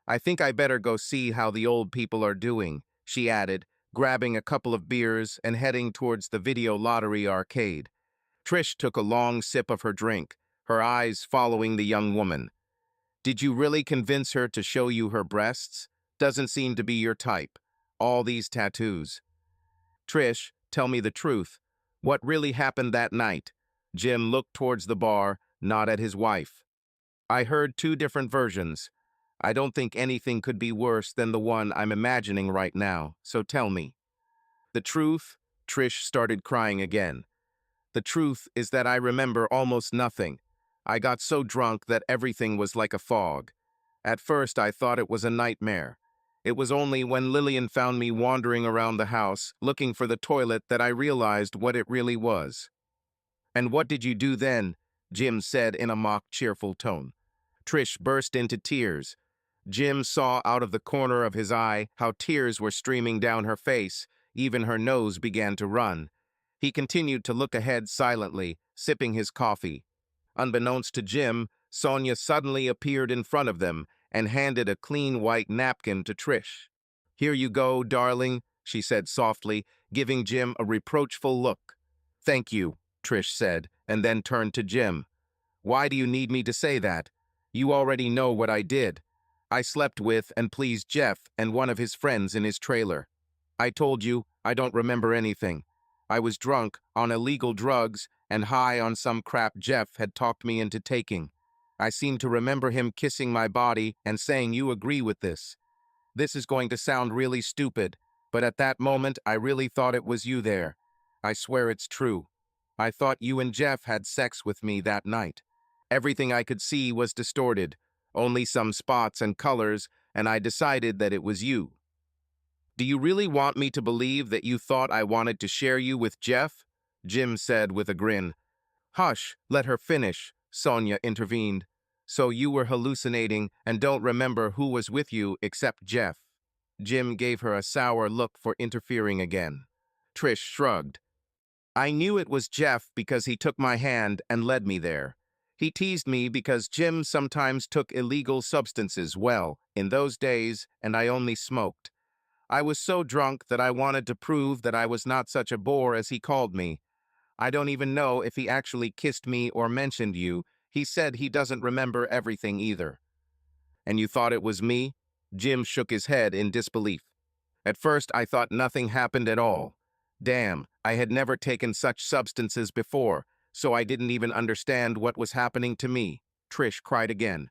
I think I better go see how the old people are doing, she added, grabbing a couple of beers and heading towards the video lottery arcade. Trish took a long sip of her drink, her eyes following the young woman. Did you really convince her to show you her breasts? Doesn't seem to be your type. All these tattoos. Trish, tell me the truth. What really happened that night? Jim looked towards the bar, not at his wife. I heard two different versions. I don't think anything could be worse than the one I'm imagining right now, so tell me. The truth? Trish started crying again. The truth is that I remember almost nothing. I got so drunk that everything was like a fog. At first, I thought it was a nightmare. It was only when Lillian found me wandering around the house, looking for the toilet, that I realized what it really was. And what did you do then? Jim said in a mock cheerful tone. Trish burst into tears. Jim saw out of the corner of his eye how tears were streaming down her face. Even her nose began to run. He continued to look ahead silently, sipping his coffee. Unbeknownst to Jim, Sonia suddenly appeared in front of them and handed a clean white napkin to Trish. Here you go, darling, she said softly, giving Jim a reproachful look. Thank you, Trish said, and then turned to Jim. Why do you need me to say that? You already know what I did. I slept with and pleased Jeff and one of his friends in his trailer. I told you, I don't remember anything. I was drunk, on illegal drugs, and high on some crap Jeff had talked me into taking. I seem to remember him kissing my body and saying, you agree with this. This is going to sound really stupid, but at that moment I really thought it was you there. I swear it's true. I thought you and Jeff had sex with me that night. Everything I could see was distorted, only some spots and colors, and I decided that it was you. Do you really want me to believe that you thought I wanted to share you with Jeff? Jim said with a grin. Hush, let her finish, Sonia intervened. So you were hallucinating and don't remember who was with you except Jeff. Jim gave her a sour look for interfering again. Trish shrugged. I knew it was Jeff because he took my hand and led me there. He teased me because Jim sometimes took illegal substances in those days, and I only smoked. I was so drunk that I wanted to prove that I was not such a bore as he called me. I don't even know if he actually kissed me or mentioned you. He said he doesn't remember everything either. And you thought it was me? Jim shook his head in disbelief. At first, I thought nothing happened at all. Damn, I had never taken such substances before, so I didn't even understand what was happening to me. Trish cried again.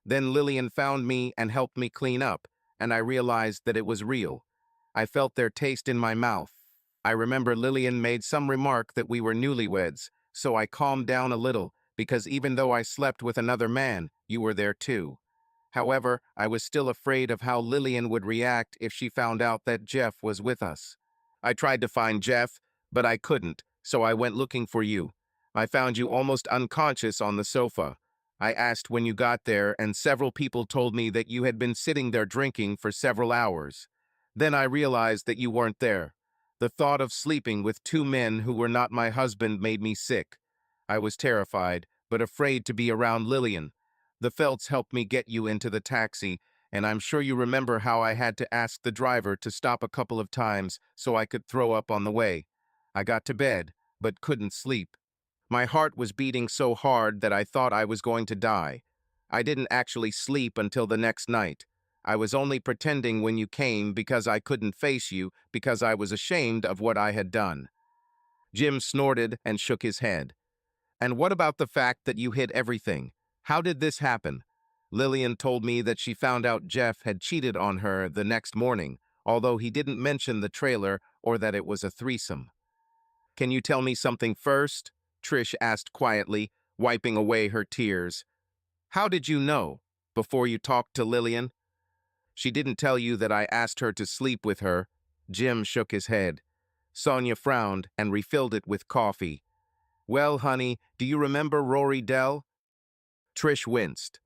Then Lillian found me and helped me clean up, and I realized that it was real. I felt their taste in my mouth. I remember Lillian made some remark that we were newlyweds, so I calmed down a little, because even though I slept with another man, you were there too. However, I was still afraid of how Lillian would react if she found out that Jeff was with us. I tried to find Jeff, but I couldn't, so I went looking for you. I found you almost unconscious on the sofa. I asked when you got there, and several people told me that you had been sitting there drinking for several hours. Then I realized that you weren't there. The thought of sleeping with two men who were not my husband made me sick. I was terrified, but afraid to be around Lillian. The Felts helped me get you into the taxi, and I'm sure you remember how I had to ask the driver to stop a couple of times so I could throw up on the way. I got to bed, but couldn't sleep. My heart was beating so hard that I thought I was going to die. I didn't actually sleep until the next night. I was only pretending when you came because I couldn't face you, because I was ashamed of what I had done. Jim snorted and shook his head. And what about the fact that you hid everything? How did this happen? Lillian told me that she found out Jeff had cheated on her the next morning, although he didn't mention the trailer or that it was a threesome. Can you tell me something first? Trish asked quietly, wiping away her tears. How did you know? Before you talked to Lillian? She didn't tell you that I asked her to sleep with her. Jim shook his head. Sonia frowned and refilled it with coffee. Well, honey, do you remember Rory Dell? Trish winced.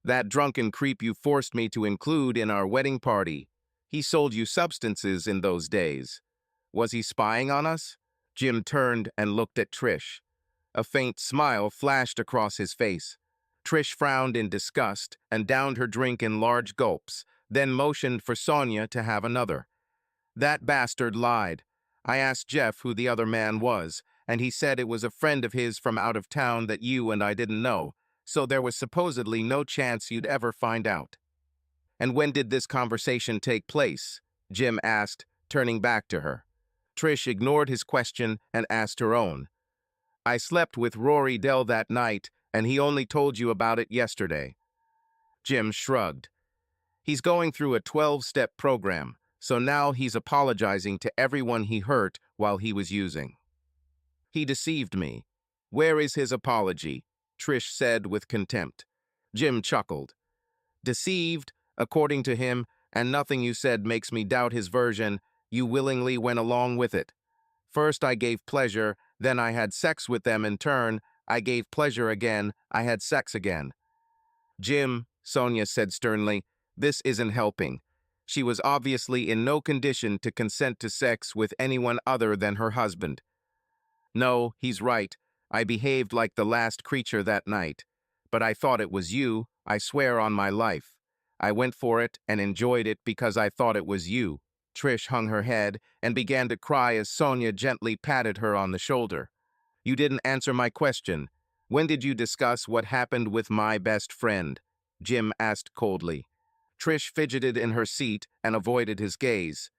That drunken creep you forced me to include in our wedding party. He sold you substances in those days. Was he spying on us? Jim turned and looked at Trish. A faint smile flashed across his face. Trish frowned in disgust and downed her drink in large gulps, then motioned for Sonia to have another. That bastard lied. I asked Jeff who the other man was, and he said it was a friend of his from out of town that you and I didn't know, so there was supposedly no chance you'd ever find out. And when did this conversation take place? Jim asked, turning back to her. Trish ignored his question and asked her own. I slept with Rory Dell that night, and he only told you about it yesterday. Jim shrugged. He's going through a 12-step program, so now he's apologizing to everyone he hurt while he was using. He deceived me. Where is his apology? Trish said with contempt. Jim chuckled. Deceived, according to him, and nothing you said makes me doubt his version. You willingly went along with it. First I gave pleasure, then I had sex with them in turn. I gave pleasure again, I had sex again. Jim, Sonia said sternly, this isn't helping. She was obviously in no condition to consent to sex with anyone other than her husband. No, he's right. I behaved like the last creature that night. But I thought it was you, I swear on my life. I went for it and enjoyed it because I thought it was you. Trish hung her head and began to cry as Sonia gently patted her on the shoulder. You didn't answer my question. When did you discuss what happened with my best friend? Jim asked coldly. Trish fidgeted in her seat and avoided his gaze.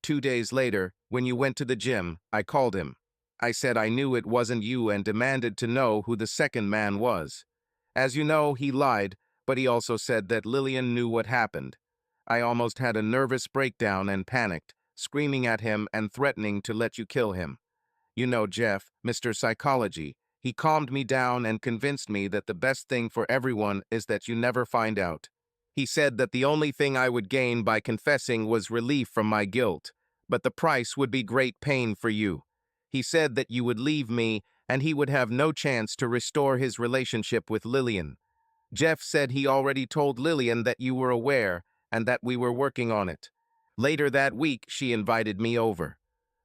2 days later, when you went to the gym, I called him. I said I knew it wasn't you and demanded to know who the second man was. As you know, he lied, but he also said that Lillian knew what happened. I almost had a nervous breakdown and panicked, screaming at him and threatening to let you kill him. You know Jeff, Mr. Psychology. He calmed me down and convinced me that the best thing for everyone is that you never find out. He said that the only thing I would gain by confessing was relief from my guilt, but the price would be great pain for you. He said that you would leave me and he would have no chance to restore his relationship with Lillian. Jeff said he already told Lillian that you were aware and that we were working on it. Later that week, she invited me over.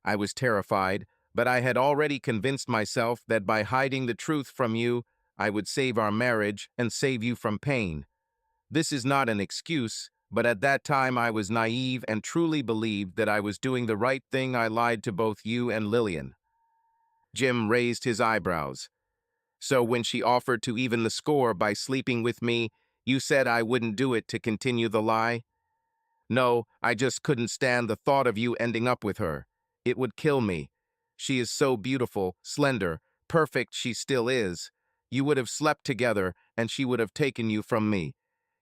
I was terrified, but I had already convinced myself that by hiding the truth from you, I would save our marriage and save you from pain. This is not an excuse, but at that time I was naive and truly believed that I was doing the right thing. I lied to both you and Lillian. Jim raised his eyebrows. So when she offered to even the score by sleeping with me, you said I wouldn't do it to continue the lie? No, I just couldn't stand the thought of you ending up with her. It would kill me. She is so beautiful, slender, perfect she still is. You would have slept together, and she would have taken you from me.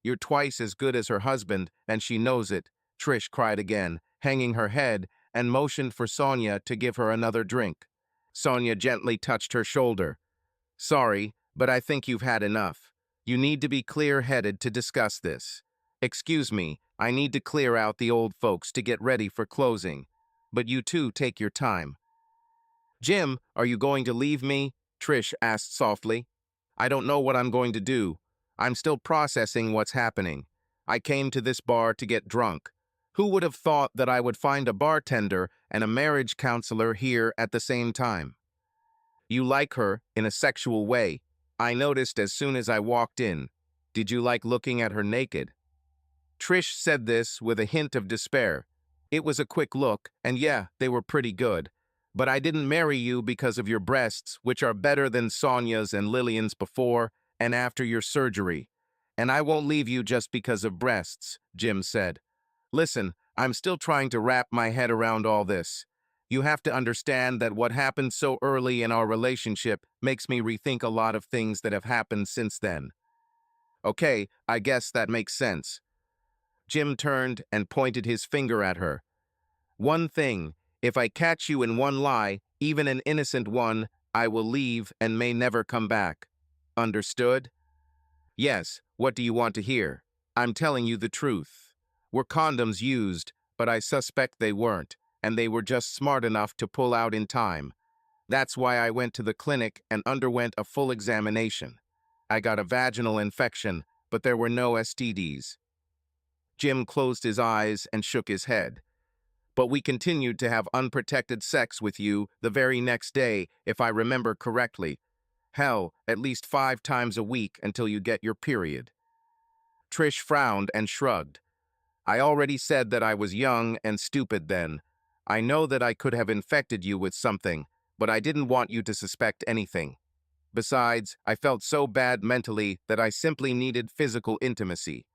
You're twice as good as her husband, and she knows it, Trish cried again, hanging her head, and motioned for Sonia to give her another drink. Sonia gently touched her shoulder. Sorry, but I think you've had enough. You need to be clear-headed to discuss this. Excuse me, I need to clear out the old folks to get ready for closing. But you two take your time. Jim, are you going to leave me? Trish asked softly. I don't know what I'm going to do. I'm still processing what's happening. I came to this bar to get drunk. Who would have thought that I would find a bartender and a marriage counselor here at the same time? You like her in a sexual way. I noticed as soon as I walked in. Did you like looking at her naked? Trish said this with a hint of despair. It was a quick look, and yeah, they were pretty good. But I didn't marry you because of your breasts, which are better than Sonia's and Lillian's before and after your surgery. And I won't leave you just because of breasts, Jim said. Listen, I'm still trying to wrap my head around all this. You have to understand that what happened so early in our relationship makes me rethink a lot of things that have happened since then. Okay, I guess that makes sense. Jim turned and pointed his finger at her. One thing, if I catch you in one lie, even an innocent one, I will leave and may never come back. Understood? Yes, what do you want to hear? I'm telling you the truth. Were condoms used, but I suspect they weren't, and they were just smart enough to pull out in time. That's why I went to the clinic and underwent a full examination. I got a vaginal infection, but there were no STDs. Jim closed his eyes and shook his head. But we continued to have unprotected sex with you the very next day, if I remember correctly. Hell, at least 5 times a week until you get your period. Trish frowned and shrugged. I already said that I was young and stupid then. I know that I could have infected you with something, but I didn't want you to suspect anything. Besides, I felt so bad mentally that I simply needed physical intimacy.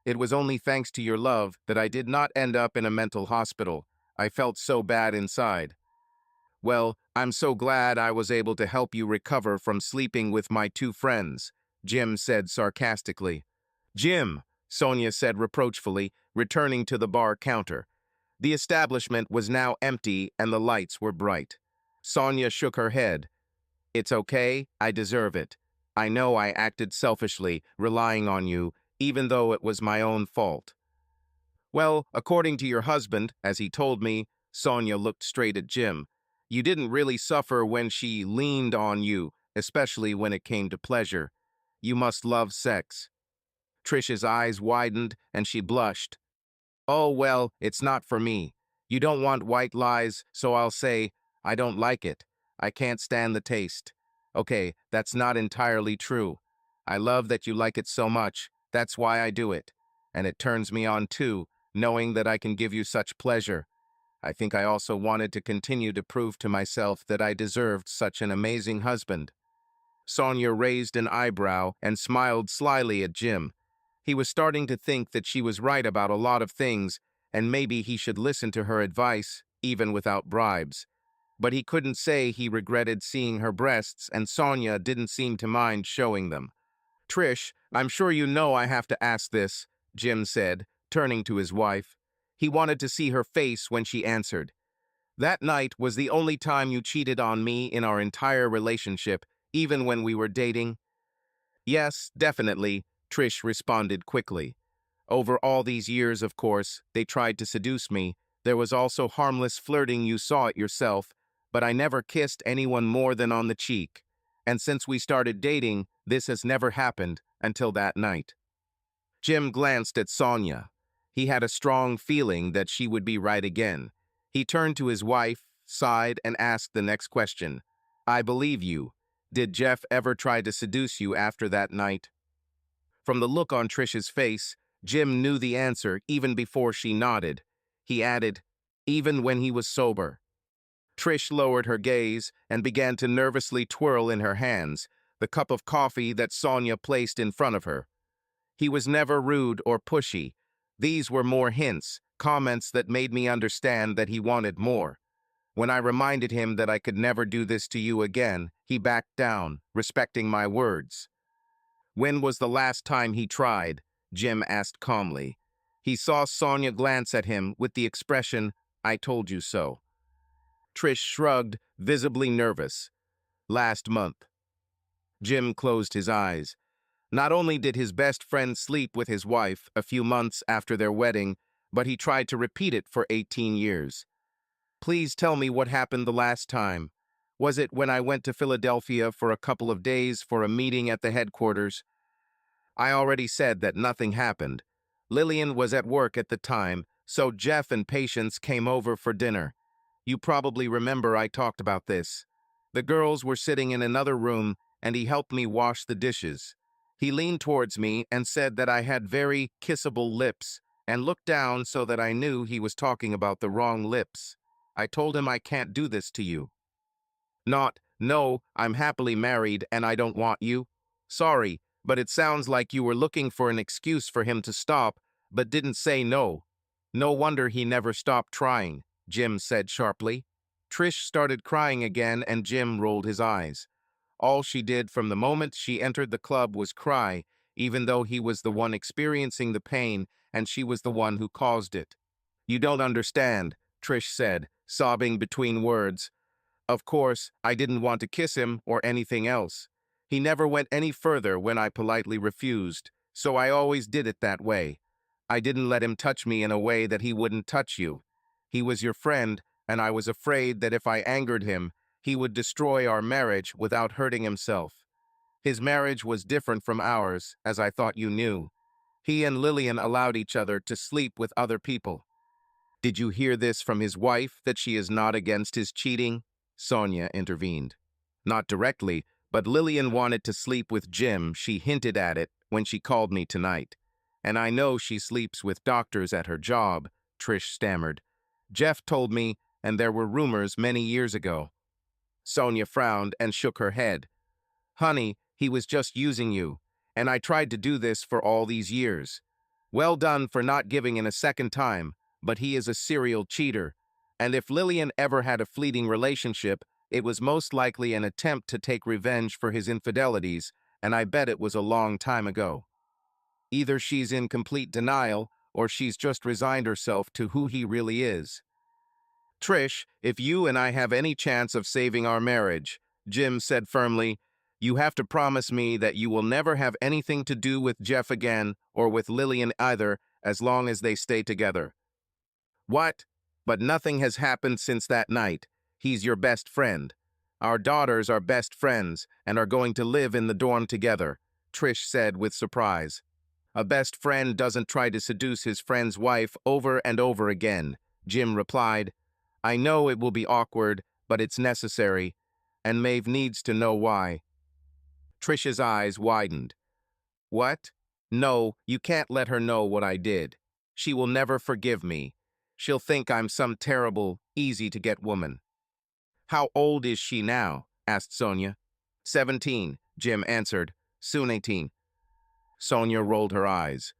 It was only thanks to your love that I did not end up in a mental hospital. I felt so bad inside. Well, I'm so glad I was able to help you recover from sleeping with my 2 friends, Jim said sarcastically. Jim, Sonia said reproachfully, returning to the bar counter. The establishment was now empty and the lights were bright. Sonia shook her head. It's okay, I deserve it. I know I acted selfishly, relying on you, even though it was my own fault. Well, according to your husband, as he told me, Sonia looked straight at Jim. You didn't really suffer when she leaned on you, especially when it came to pleasure. You must love sex. Trish's eyes widened and she blushed. Oh, well, it's not for me. You don't want white lies, so I'll say, I don't like it. I can't stand the taste. Okay, that's not entirely true. I love that you like it so much. That's why I do it. And it turns me on too, knowing that I can give you such pleasure. I think I also wanted to continue to prove to myself that I deserved such an amazing husband. Sonia raised an eyebrow and smiled slyly at Jim. He was starting to think that she was right about a lot of things, and maybe he should listen to her advice, even without bribes. But he couldn't say he regretted seeing her breasts, and Sonia didn't seem to mind showing them. Trish, I'm sure you know I have to ask this, Jim said, turning to his wife. He wanted to see her face when she answered. That night was the only time you cheated on me in our entire relationship, even when we were dating? Yes, definitely, Trish responded quickly. Over all these years, of course, they tried to seduce me. There was also harmless flirting, you saw it yourself, but I never kissed anyone more than on the cheek. And since we started dating, this has never happened until that night. Jim glanced at Sonia. He had a strong feeling that she would be right again. He turned to his wife, sighed, and asked the next question. I believe you. Did Jeff ever try to seduce you after that night? From the look on Trish's face, Jim knew the answer even before she nodded. He added, even when he was sober. Trish lowered her gaze and began to nervously twirl in her hands the cup of coffee that Sonia placed in front of her. He was never rude or pushy. These were more hints, comments that made me understand that he wanted more. When I reminded him that I could never do this to you again, he backed down, respecting my words. When was the last time he tried? Jim asked calmly. He saw Sonia glance at him with the expression, I told you so. Trish shrugged, visibly nervous. Last month. Jim closed his eyes. Not only did his best friend sleep with his wife a few months after their wedding, but he tried to repeat it for 18 years. Please tell me what happened the last time. Was it when I went to Philadelphia for a couple of days for a meeting at the headquarters? I already said that nothing happened. Lillian was at work at the time, so Jeff and Patience came over for dinner. You probably remember I talked about this. The girls were sitting in another room, and he helped me wash the dishes. He leaned towards me and said that I had very kissable lips, and looked down so that I knew he was talking about the wrong lips. I told him I can't do this to you. Not, no, I'm happily married and I don't want you. Sorry, but it sounds like you were looking for an excuse for him to stop, but didn't say no. No wonder he never stopped trying, Jim said sharply. Trish started crying again and Jim rolled his eyes. All she did from the moment she entered the club was cry, even though he was the one experiencing the pain and she was the one who caused it. You don't understand, Trish said, sobbing between words. Of course, I didn't want to kiss him or anything else. He never went any further when I politely refused, so I always did it that way. I didn't let him touch me in a way that he wouldn't touch you. He was your friend, and I was afraid that if I angered him, he would destroy our marriage without hurting himself. His marriage was different from ours, as I thought you knew. He and Lillian allowed each other to sleep with other people. Did you hear this from his wife, that she is not against his cheating? Sonia intervened. Not directly, but Lillian wanted to sleep with Jim. She hinted at it when she called me tonight. And I know she sleeps with doctors at her job, Trish stammered. Jeff told me, and there were rumors many years ago. Sonia frowned and shook her head. Honey, he was just using you, and I tried to do this for all these years. Well done for not giving in a second time, but he is a serial cheater. And if Lillian ever had a fleeting relationship, it was most likely an attempt to take revenge for his infidelities, and I bet it was a long time ago. Either she's in complete denial, or she's just resigned herself to who he really is. Trish, if you and I have any chance of saving our marriage, Jim said firmly, you have to promise me that you will never have anything to do with Jeff again, or with Lillian either, as long as they stay together. What? But nothing has happened since that night. He's your best friend. Our daughters are best friends and are going to live in the dorm together, Trish said with surprise. A best friend doesn't try to seduce his friend's wife over and over again, Jim replied. I know it will be awkward, but it's necessary, and Maeve needs to know why. Trish's eyes widened. What? No, you can't let her know what I did. She will never forgive me. She'll think I'm some terrible, easy-to-get woman. How old is she now? Asked Sonia. 17, Jim answered. Soon 18. Sonia rolled her eyes.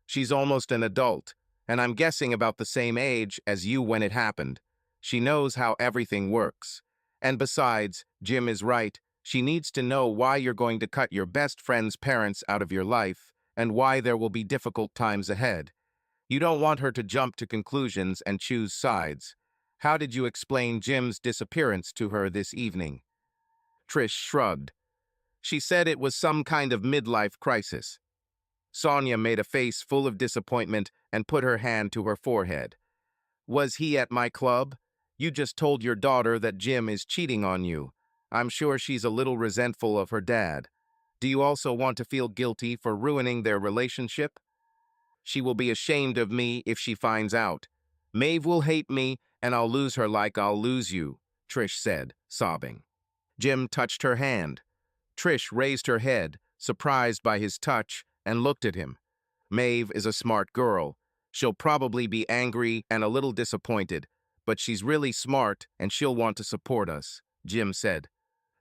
She's almost an adult, and I'm guessing about the same age as you when it happened. She knows how everything works. And besides, Jim is right. She needs to know why you're going to cut your best friend's parents out of your life, and why there will be difficult times ahead. You don't want her to jump to conclusions and choose sides. How did you explain Jim's disappearance to her this evening? Trish shrugged. She said it was some kind of midlife crisis. Sonia made a face full of disappointment and put her hand to her forehead. Was he at my club? You just told your daughter that Jim is cheating on you. I'm sure she's a little resentful of her dad. Do you also want to feel guilty for ruining their relationship? She will be ashamed of me if she finds out. Maeve will hate me, and I'll lose her like I'll lose you, Trish said, sobbing. Jim touched her hand. Trish raised her head, surprised by his touch, and looked at him. Maeve is a smart girl. She'll probably be angry and a little disappointed, but she's really smart and she'll want to support us, Jim said.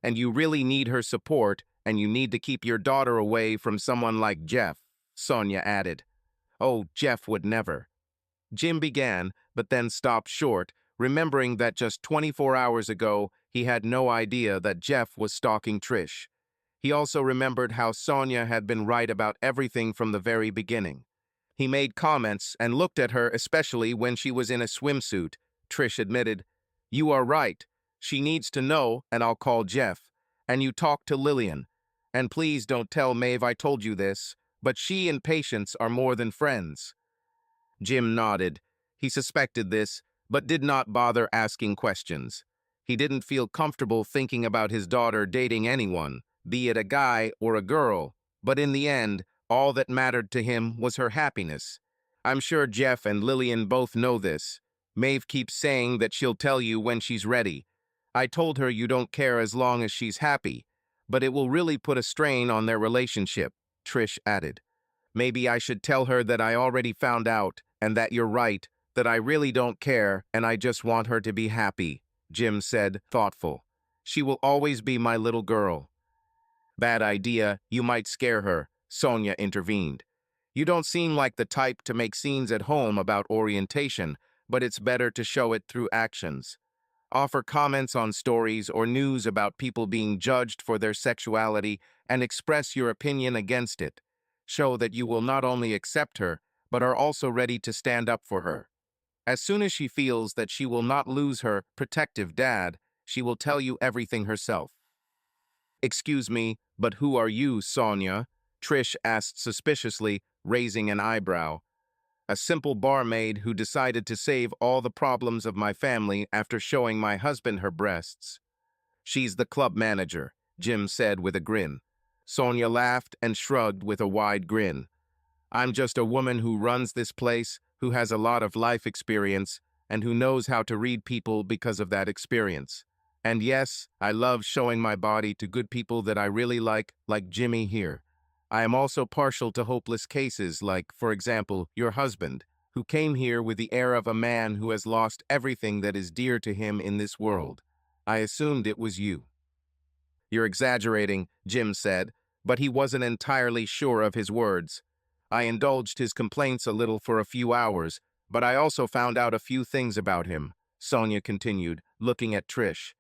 And you really need her support, and you need to keep your daughter away from someone like Jeff, Sonia added. Oh, Jeff would never. Jim began, but then stopped short, remembering that just 24 hours ago he had no idea that Jeff was stalking Trish. He also remembered how Sonia had been right about everything from the very beginning. He made comments and looked at her, especially when she was in a swimsuit. Trish admitted, You are right. She needs to know, and I'll call Jeff. And you talk to Lillian. And please don't tell Maeve I told you this, but she and Patience are more than friends. Jim nodded. He suspected this, but did not bother asking questions. He didn't feel comfortable thinking about his daughter dating anyone, be it a guy or a girl, but in the end, all that mattered to him was her happiness. I'm sure Jeff and Lillian both know this. Maeve keeps saying that she'll tell you when she's ready. I told her you don't care as long as she's happy, but it will really put a strain on their relationship, Trish added. Maybe I should tell her that I already found out, and that you're right, that I really don't care, and I just want her to be happy, Jim said, thoughtful. She will always be my little girl. Bad idea, you might scare her, Sonia intervened. You don't seem like the type to make scenes at home about orientation, but it's better to show it through actions. Offer comments on stories or news about people being judged for their sexuality and express your opinion against it. Show that you will not only accept her, but are also ready to stand up for her. As soon as she feels that she will not lose her protective dad, she will tell you everything herself. Excuse me, but who are you, Sonia? Trish asked suspiciously, raising an eyebrow. A simple barmaid who decided to save all the problems of my family after showing my husband her breasts. She's the club manager, Jim said with a grin. Sonia laughed and shrugged with a wide grin. I'm just a woman who runs this place, who has a lot of life experience, and who knows how to read people because of that experience. And yes, I love showing my body to good people that I really like Jimmy here. I am also partial to hopeless cases like, for example, your husband, who came here with the air of a man who has lost everything that is dear to him in this world. I assumed it was you. You're exaggerating, Jim said, but he wasn't entirely sure of his words. I indulged his complaints a little for a few hours, but I also found out a few things about him, Sonia continued, looking at Trish.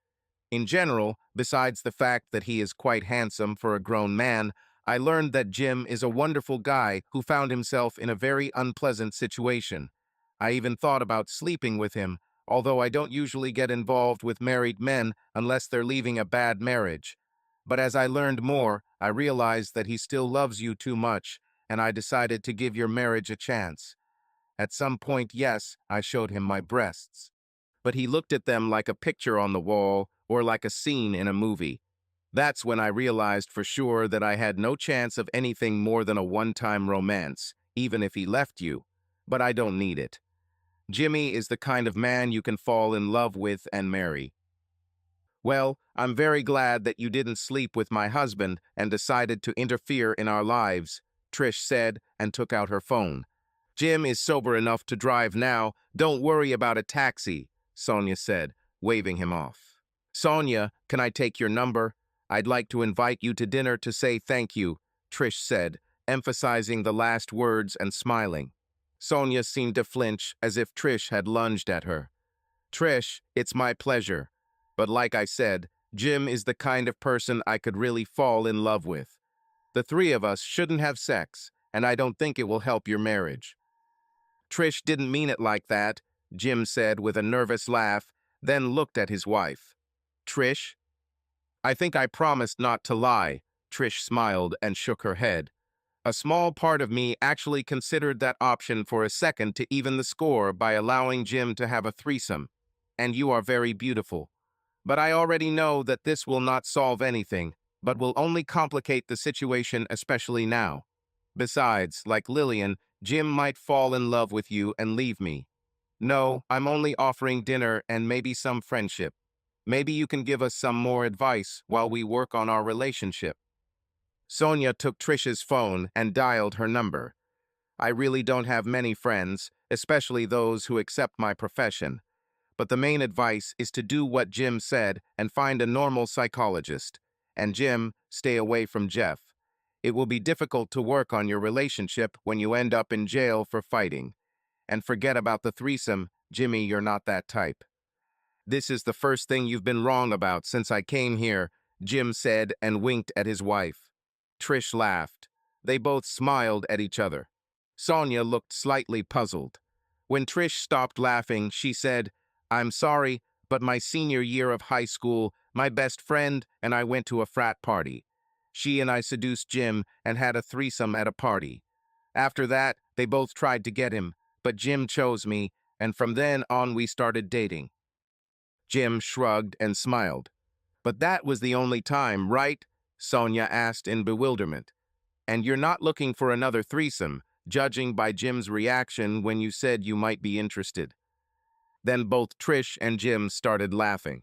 In general, besides the fact that he is quite handsome for a grown man, I learned that Jim is a wonderful guy who found himself in a very unpleasant situation. I even thought about sleeping with him, although I don't usually get involved with married men unless they're leaving a bad marriage. But as I learned more, I realized that he still loves you too much, and I decided to give your marriage a chance. At some point, yes, I showed him my breasts. But he looked at them like a picture on the wall or like a scene in a movie. That's when I realized for sure that I had no chance of anything more than a one-time romance, even if he left you. But I don't need it. Jimmy is the kind of man you can fall in love with and marry. Well, I'm very glad that you didn't sleep with my husband and decided to interfere in our lives, Trish said and took out her phone. Jim is sober enough to drive now. Don't worry about a taxi, Sonia said, waving him off. Sonia, can I take your number? I'd like to invite you to dinner to say thank you, Trish said, emphasizing the last words and smiling. Sonia seemed to flinch as if Trish had lunged at her. Trish, it's my pleasure. But like I said, Jim is the kind of person I could really fall in love with. The three of us shouldn't have sex, and I don't think it will help your marriage. Trish didn't mean it like that, Jim said with a nervous laugh, then looked at his wife. Trish? I think I promised not to lie, Trish smiled and shook her head. A small part of me actually considered that option for a second to even the score by allowing Jim to have a threesome. And you are very beautiful. But I already know that this will not solve anything, but will only complicate the situation, especially now. Besides, like Lillian, Jim might fall in love with you and leave me. No, I'm only offering dinner and maybe some friendship. Maybe you can give us some more advice while we work on our relationship. Sonia took Trish's phone and dialed her number. I really don't have many friends, especially those who accept my profession. But the main advice is to do what Jim said and find a normal psychologist. And Jim, stay away from Jeff. It will be difficult to work on your relationship when you end up in jail for fighting. And forget about the threesome, Jimmy, you're not that type. This is the first thing you've been wrong about since I came here, Jim said and winked at his wife. Trish laughed. They both smiled at each other. Sonia looked slightly puzzled. When Trish stopped laughing, she said, I'm sorry, but my senior year of high school, my best friend and I went to a frat party. She and I seduced Jim and had a threesome at a party. After that, they both tried to get him, but Jim chose me, and from then on we started dating. Jim shrugged and smiled. But that was the only time, right? Sonia asked in bewilderment. And you're not looking for another threesome, judging by Jim's reaction when you said you might be interested. Then both Trish and Jim started laughing.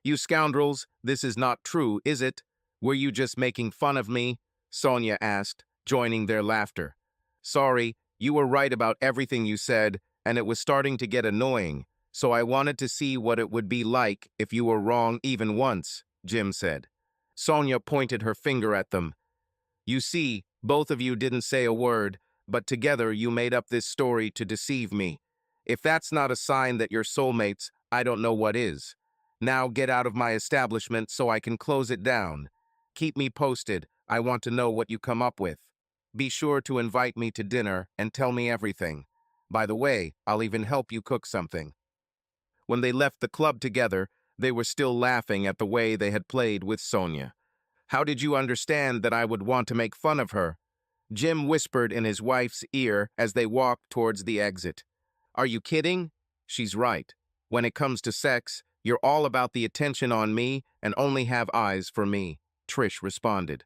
You scoundrels, this is not true, is it? Were you just making fun of me? Sonia asked, joining their laughter. Sorry, you were right about everything you said, and it was starting to get annoying, so I wanted to see what it would be like if you were wrong even once, Jim said. Sonia pointed her finger at them. You see, both of you didn't say a word, but together you made up this story to deceive me. If that's not a sign that you're soulmates, I don't know what is. Now get out of my establishment so I can close it down. Keep me posted. I want to know what you come up with. Be sure to invite me to dinner and tell me everything. By the way, I'll even help you cook something. When they left the club together, they were still laughing at the way they had played with Sonia. How did you understand that I would want to make fun of her? Jim whispered in his wife's ear as they walked towards the exit. Are you kidding? She's right. When it comes to sex, you're all about the attention on me and only have eyes for me, Trish responded.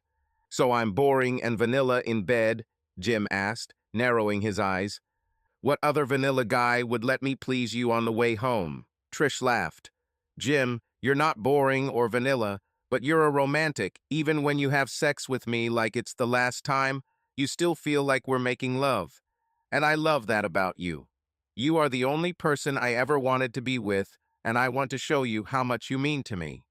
So I'm boring and vanilla in bed? Jim asked, narrowing his eyes. What other vanilla guy would let me please you on the way home? Trish laughed. Jim, you're not boring or vanilla, but you're a romantic. Even when you have sex with me like it's the last time, you still feel like we're making love. And I love that about you. You are the only person I ever wanted to be with, and I want to show you how much you mean to me.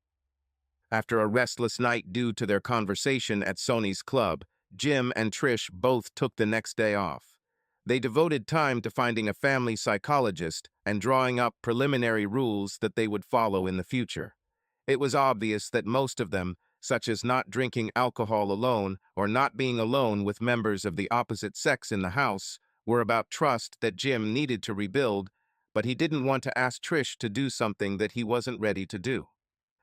After a restless night due to their conversation at Sony's club, Jim and Trish both took the next day off. They devoted time to finding a family psychologist and drawing up preliminary rules that they would follow in the future. It was obvious that most of them, such as not drinking alcohol alone or not being alone with members of the opposite sex in the house, were about trust that Jim needed to rebuild, but he didn't want to ask Trish to do something that he wasn't ready to do.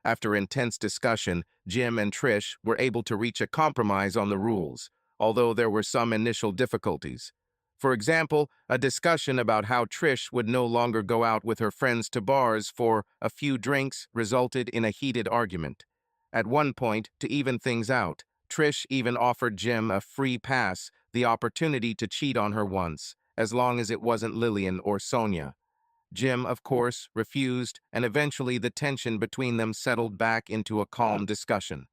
After intense discussion, Jim and Trish were able to reach a compromise on the rules, although there were some initial difficulties. For example, a discussion about how Trish would no longer go out with her friends to bars for a few drinks resulted in a heated argument. At one point, to even things out, Trish even offered Jim a free pass, the opportunity to cheat on her once, as long as it wasn't Lillian or Sonia. Jim, of course, refused, and eventually the tension between them settled back into a calm discussion.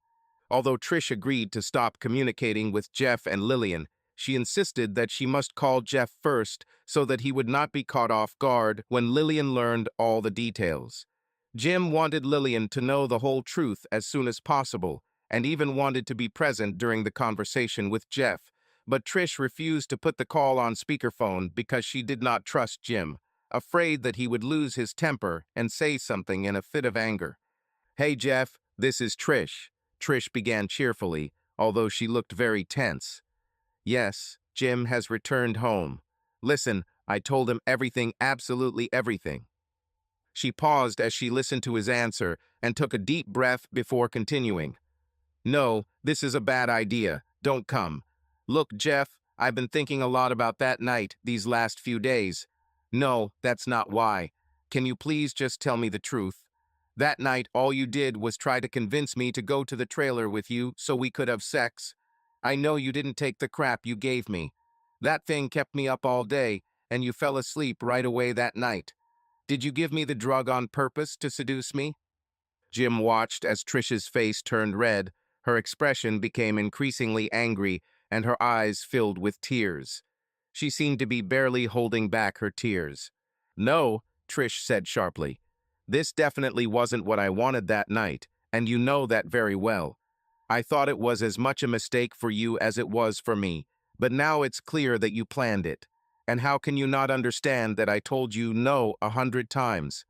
Although Trish agreed to stop communicating with Jeff and Lillian, she insisted that she must call Jeff first so that he would not be caught off guard when Lillian learned all the details. Jim wanted Lillian to know the whole truth as soon as possible, and even wanted to be present during the conversation with Jeff, but Trish refused to put the call on speakerphone because she did not trust Jim, afraid that he would lose his temper and say something in a fit of anger. "Hey, Jeff, this is Trish." Trish began cheerfully, although she looked very tense. "Yes, Jim has returned home. Listen, I told him everything, absolutely everything." She paused as she listened to his answer and took a deep breath before continuing. "No, this is a bad idea. Don't come. Look, Jeff, I've been thinking a lot about that night these last few days. No, that's not why. Can you please just tell me the truth? That night, all you did was try to convince me to go to the trailer with you so we could have sex. I know you didn't take the crap you gave me. That thing kept me up all day, and you fell asleep right away that night. Did you give me the drug on purpose to seduce me?" Jim watched as Trish's face turned red. Her expression became increasingly angry, and her eyes filled with tears. She seemed to be barely holding back her tears. "No," Trish said sharply. "This definitely wasn't what I wanted that night, and you know that very well. I thought it was as much a mistake for you as it was for me, but now it's clear that you planned it. And how can you not understand that I told you no 100 times?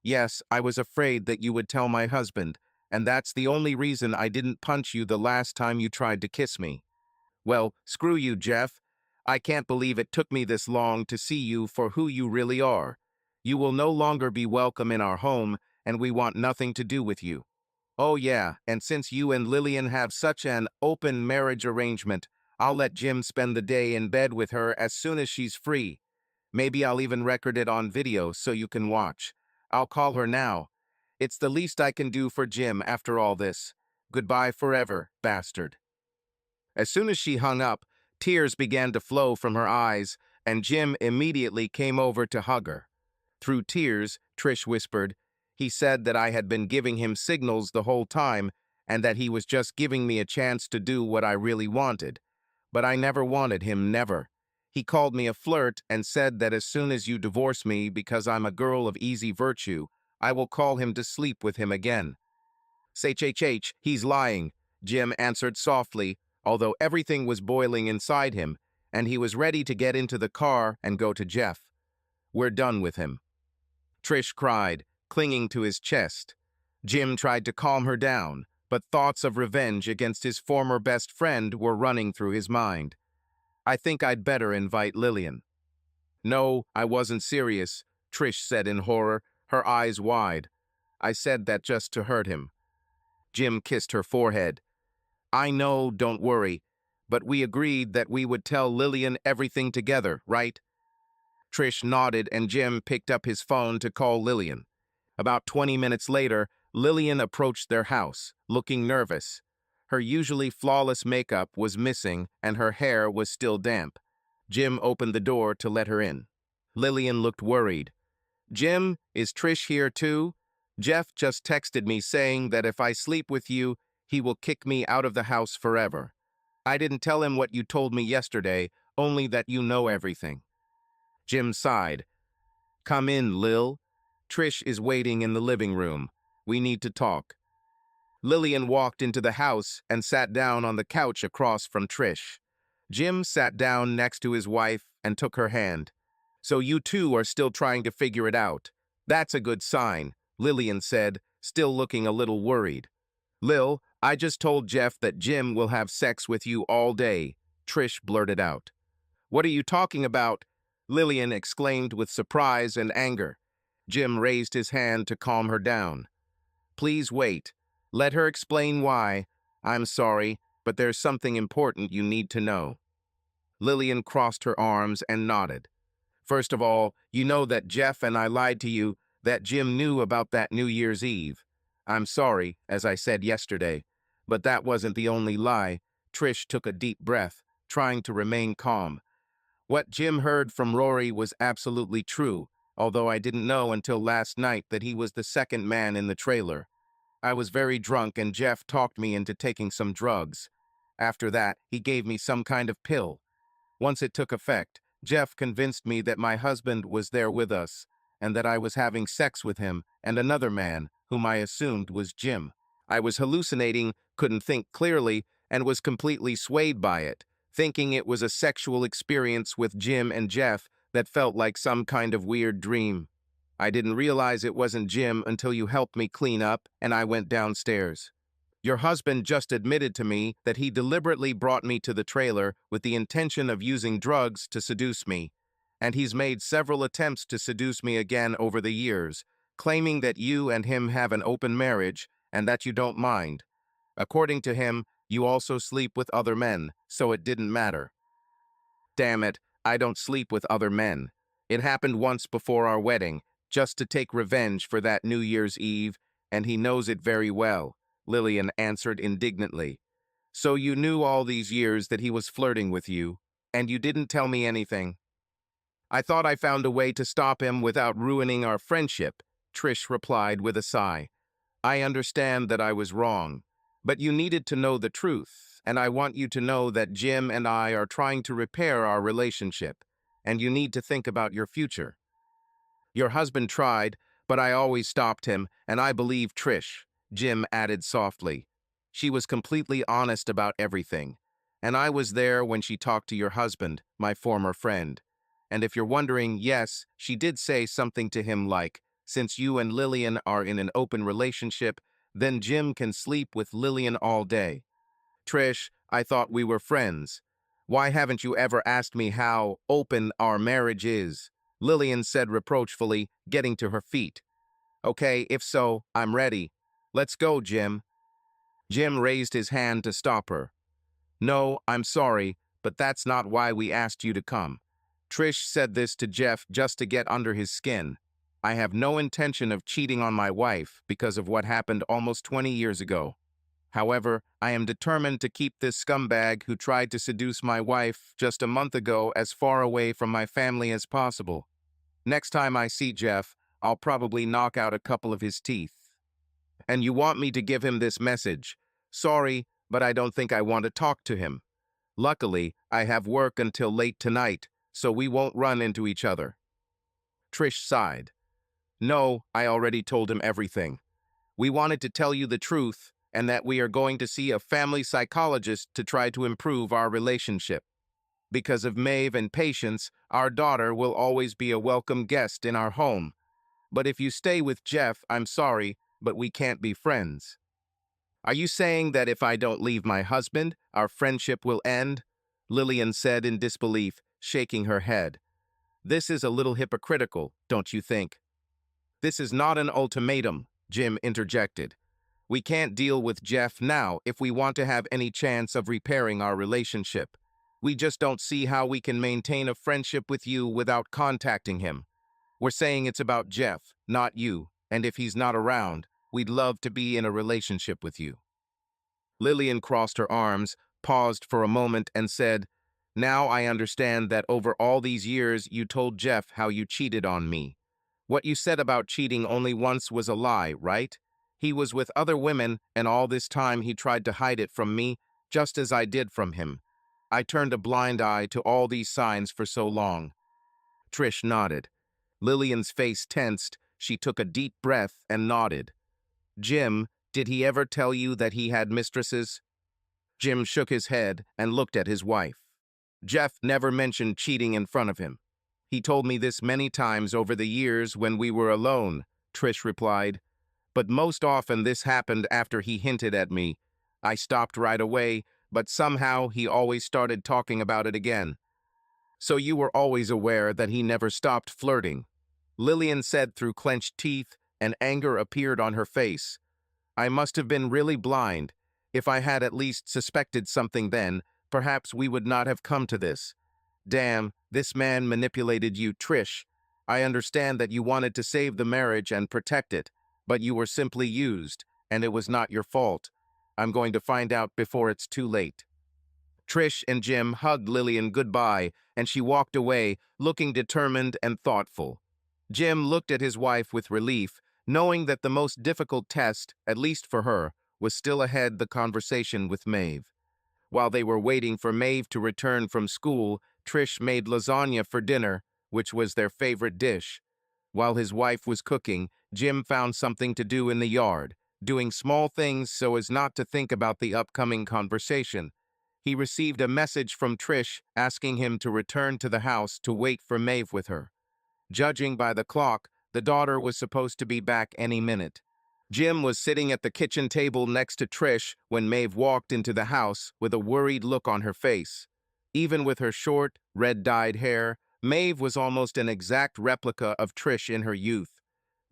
Yes, I was afraid that you would tell my husband, and that's the only reason I didn't punch you the last time you tried to kiss me. Well, screw you, Jeff. I can't believe it took me this long to see you for who you really are. You will no longer be welcome in our home, and we want nothing to do with you. Oh yeah, and since you and Lillian have such an open marriage arrangement, I'll let Jim spend the day in bed with her as soon as she's free. Maybe I'll even record it on video so you can watch. I'll call her now. It's the least I can do for Jim after all this. Goodbye forever, bastard." As soon as she hung up, tears began to flow from her eyes, and Jim immediately came over to hug her. Through tears, Trish whispered, "He said that I had been giving him signals the whole time and that he was just giving me a chance to do what I really wanted. But I never wanted him, never. He called me a flirt and said that as soon as you divorce me because I'm a girl of easy virtue, I will call him to sleep with him again." "H, he's lying," Jim answered softly, although everything was boiling inside him, and he was ready to get into the car and go to Jeff. "We're done with him." Trish cried, clinging to his chest. Jim tried to calm her down, but thoughts of revenge against his former best friend were running through his mind. "I think I'd better invite Lillian." "No, I wasn't serious," Trish said in horror, her eyes wide. "I said that just to hurt him." Jim kissed her forehead. "I know, don't worry, but we agreed that we would tell Lillian everything together, right?" Trish nodded and Jim picked up his phone to call Lillian. About 20 minutes later, Lillian approached their house, looking nervous. Her usually flawless makeup was missing and her hair was still damp. Jim opened the door to let her in. Lillian looked worried. Jim, is Trish here too? Jeff just texted me saying that if I sleep with you, he will kick me out of the house forever. I didn't tell him what you told me yesterday, only that you know everything. Jim sighed. Come in, Lil. Trish is waiting in the living room. We need to talk. Lillian walked into the house and sat down on the couch across from Trish. Jim sat down next to his wife and took her hand. So you two are still trying to figure it out. That's a good sign, Lillian said, still looking a little worried. Lil, I just told Jeff that Jim will have sex with you all day, Trish blurted out. What are you talking about? Lillian exclaimed with surprise and anger. Jim raised his hand to calm her down. Please wait. Let her explain why. I'm sorry, but there's something important you need to know. Lillian crossed her arms and nodded. First of all, you know that Jeff and I lied to you, that Jim knew about that New Year's Eve. I'm sorry, as I said yesterday, but that wasn't the only lie. Trish took a deep breath, trying to remain calm. What Jim heard from Rory was absolutely true, although I didn't know until last night that he was the second man in the trailer. I was very drunk and Jeff talked me into taking some drugs. After that, he gave me some kind of pill. Once it took effect, Jeff convinced me that my husband was there with us, and that I was having sex with him and another man, whom I assumed was Jim. I was hallucinating, couldn't think clearly, and was completely swayed by it, thinking it was a sexual experience with Jim and Jeff that felt like some kind of weird dream. I didn't realize it wasn't Jim until you helped me clean up and I went downstairs. Your husband just admitted to me that he deliberately brought me to the trailer with the intention of using drugs to seduce me, and he's made several attempts to seduce me again over the years, claiming that you and him have an open marriage and that you don't mind. According to him, you also sleep with other men, so it didn't matter. Damn it, I don't sleep with other men. It happened once before our wedding, just to take revenge for that New Year's Eve, and he knows it very well, Lillian answered indignantly. So you knew all these years that he was flirting with you, and you didn't tell me anything. I thought I found a way to stop him without ruining our friendship, Trish replied with a sigh. I understand that I was wrong, but you needed to know the truth, and I want you to know that Jim and I are trying to repair our relationship, and you need to think about your future. Your husband tried, but I always stopped him, and I believe Trish, Jim added softly. She was completely honest about everything, and I was there when she talked to your husband, my former friend. And if you're wondering, yes, she did say something to him like, since you and Lillian are in an open relationship, then Jim can sleep with Lillian all day. Trish, I thought we were friends. Why haven't you ever asked me how open our marriage is? Lillian said reproachfully, getting to her feet. Okay, if so, I'm ready. Let's go, Jim. Jim raised his hand to stop her. No, I'm sorry, but that's not why we asked you to come. Trish said this to Jeff just to get under his skin. I have no intention of cheating on my wife because of what happened almost 20 years ago. However, I am determined to keep this scumbag who tried to seduce my wife just a month ago as far away from my family as possible. Next time I see Jeff, I'll probably knock out a couple of his teeth. And you want me to give him this message. Sorry, but I don't think I want to talk to him. Luckily, I have work until late tonight, so we won't run into each other. Trish sighed. No, I already told him everything. We wanted to tell you the truth, and that we are going to see a family psychologist to try to improve our relationship. Because of Maeve and Patience, our daughter will always be a welcome guest in our home. But if you stay with Jeff, I'm sorry, but we can't be friends. Are you saying that if I don't leave my husband, our friendship will end? Lillian said in disbelief, shaking her head. This is a little hypocritical, don't you think? This is not an ultimatum, Jim interjected. We can't deal with Jeff now if we want to have any chance of repairing our relationship. We just don't see how we can maintain a friendship with you without contacting him. We're saying it's about Jeff, not you, and if he's not around, we'd love to be in a relationship with you. Lillian crossed her arms, paused for a moment, and said, Now I understand that over all these years you told Jeff how you cheated on me. What you said about cheating only once was a lie, right? He was with other women, and all this time he tried to hide it from me, just as I did from him. I turned a blind eye to all these signs for so long. Trish nodded. Lillian's face tensed. She took a deep breath and nodded. Jim, did he ever tell you that he had mistresses? Jim shook his head and looked at his wife. Jeff never mentioned cheating in front of him. He told me this many times over the years when we were alone, Trish replied. But most often this happened after he hinted at me. I stopped right away, but somehow he always started talking about it again. So you were always aware that he never stopped flirting? Lillian said through clenched teeth, and anger appeared on her face. I must have been really blind. If I had at least suspected something then, perhaps we would not have come to this. Damn, this man manipulated you, Trish. I understand that you wanted to save the marriage and protect it, but you were simply used, and it was not your fault. I'm going to find out before it's too late. Trish and Jim hugged Lillian goodbye, and she walked away, looking determined and thoughtful. Jim looked at his wife with relief, knowing that the most difficult test, at least for her, was still ahead: the conversation with Maeve. While they were waiting for Maeve to return from school, Trish made lasagna for dinner, which was their favorite dish. While his wife was cooking, Jim found something to do in the yard, doing small things so as not to think about the upcoming conversation. He received a message from Trish asking him to return to the house to wait for Maeve with her. Judging by the clock, the daughter was supposed to be back any minute. Jim was sitting at the kitchen table next to Trish when Maeve walked into the house with a worried look on her face. Even with her short, red-dyed hair, Maeve was almost an exact replica of Trish in her youth.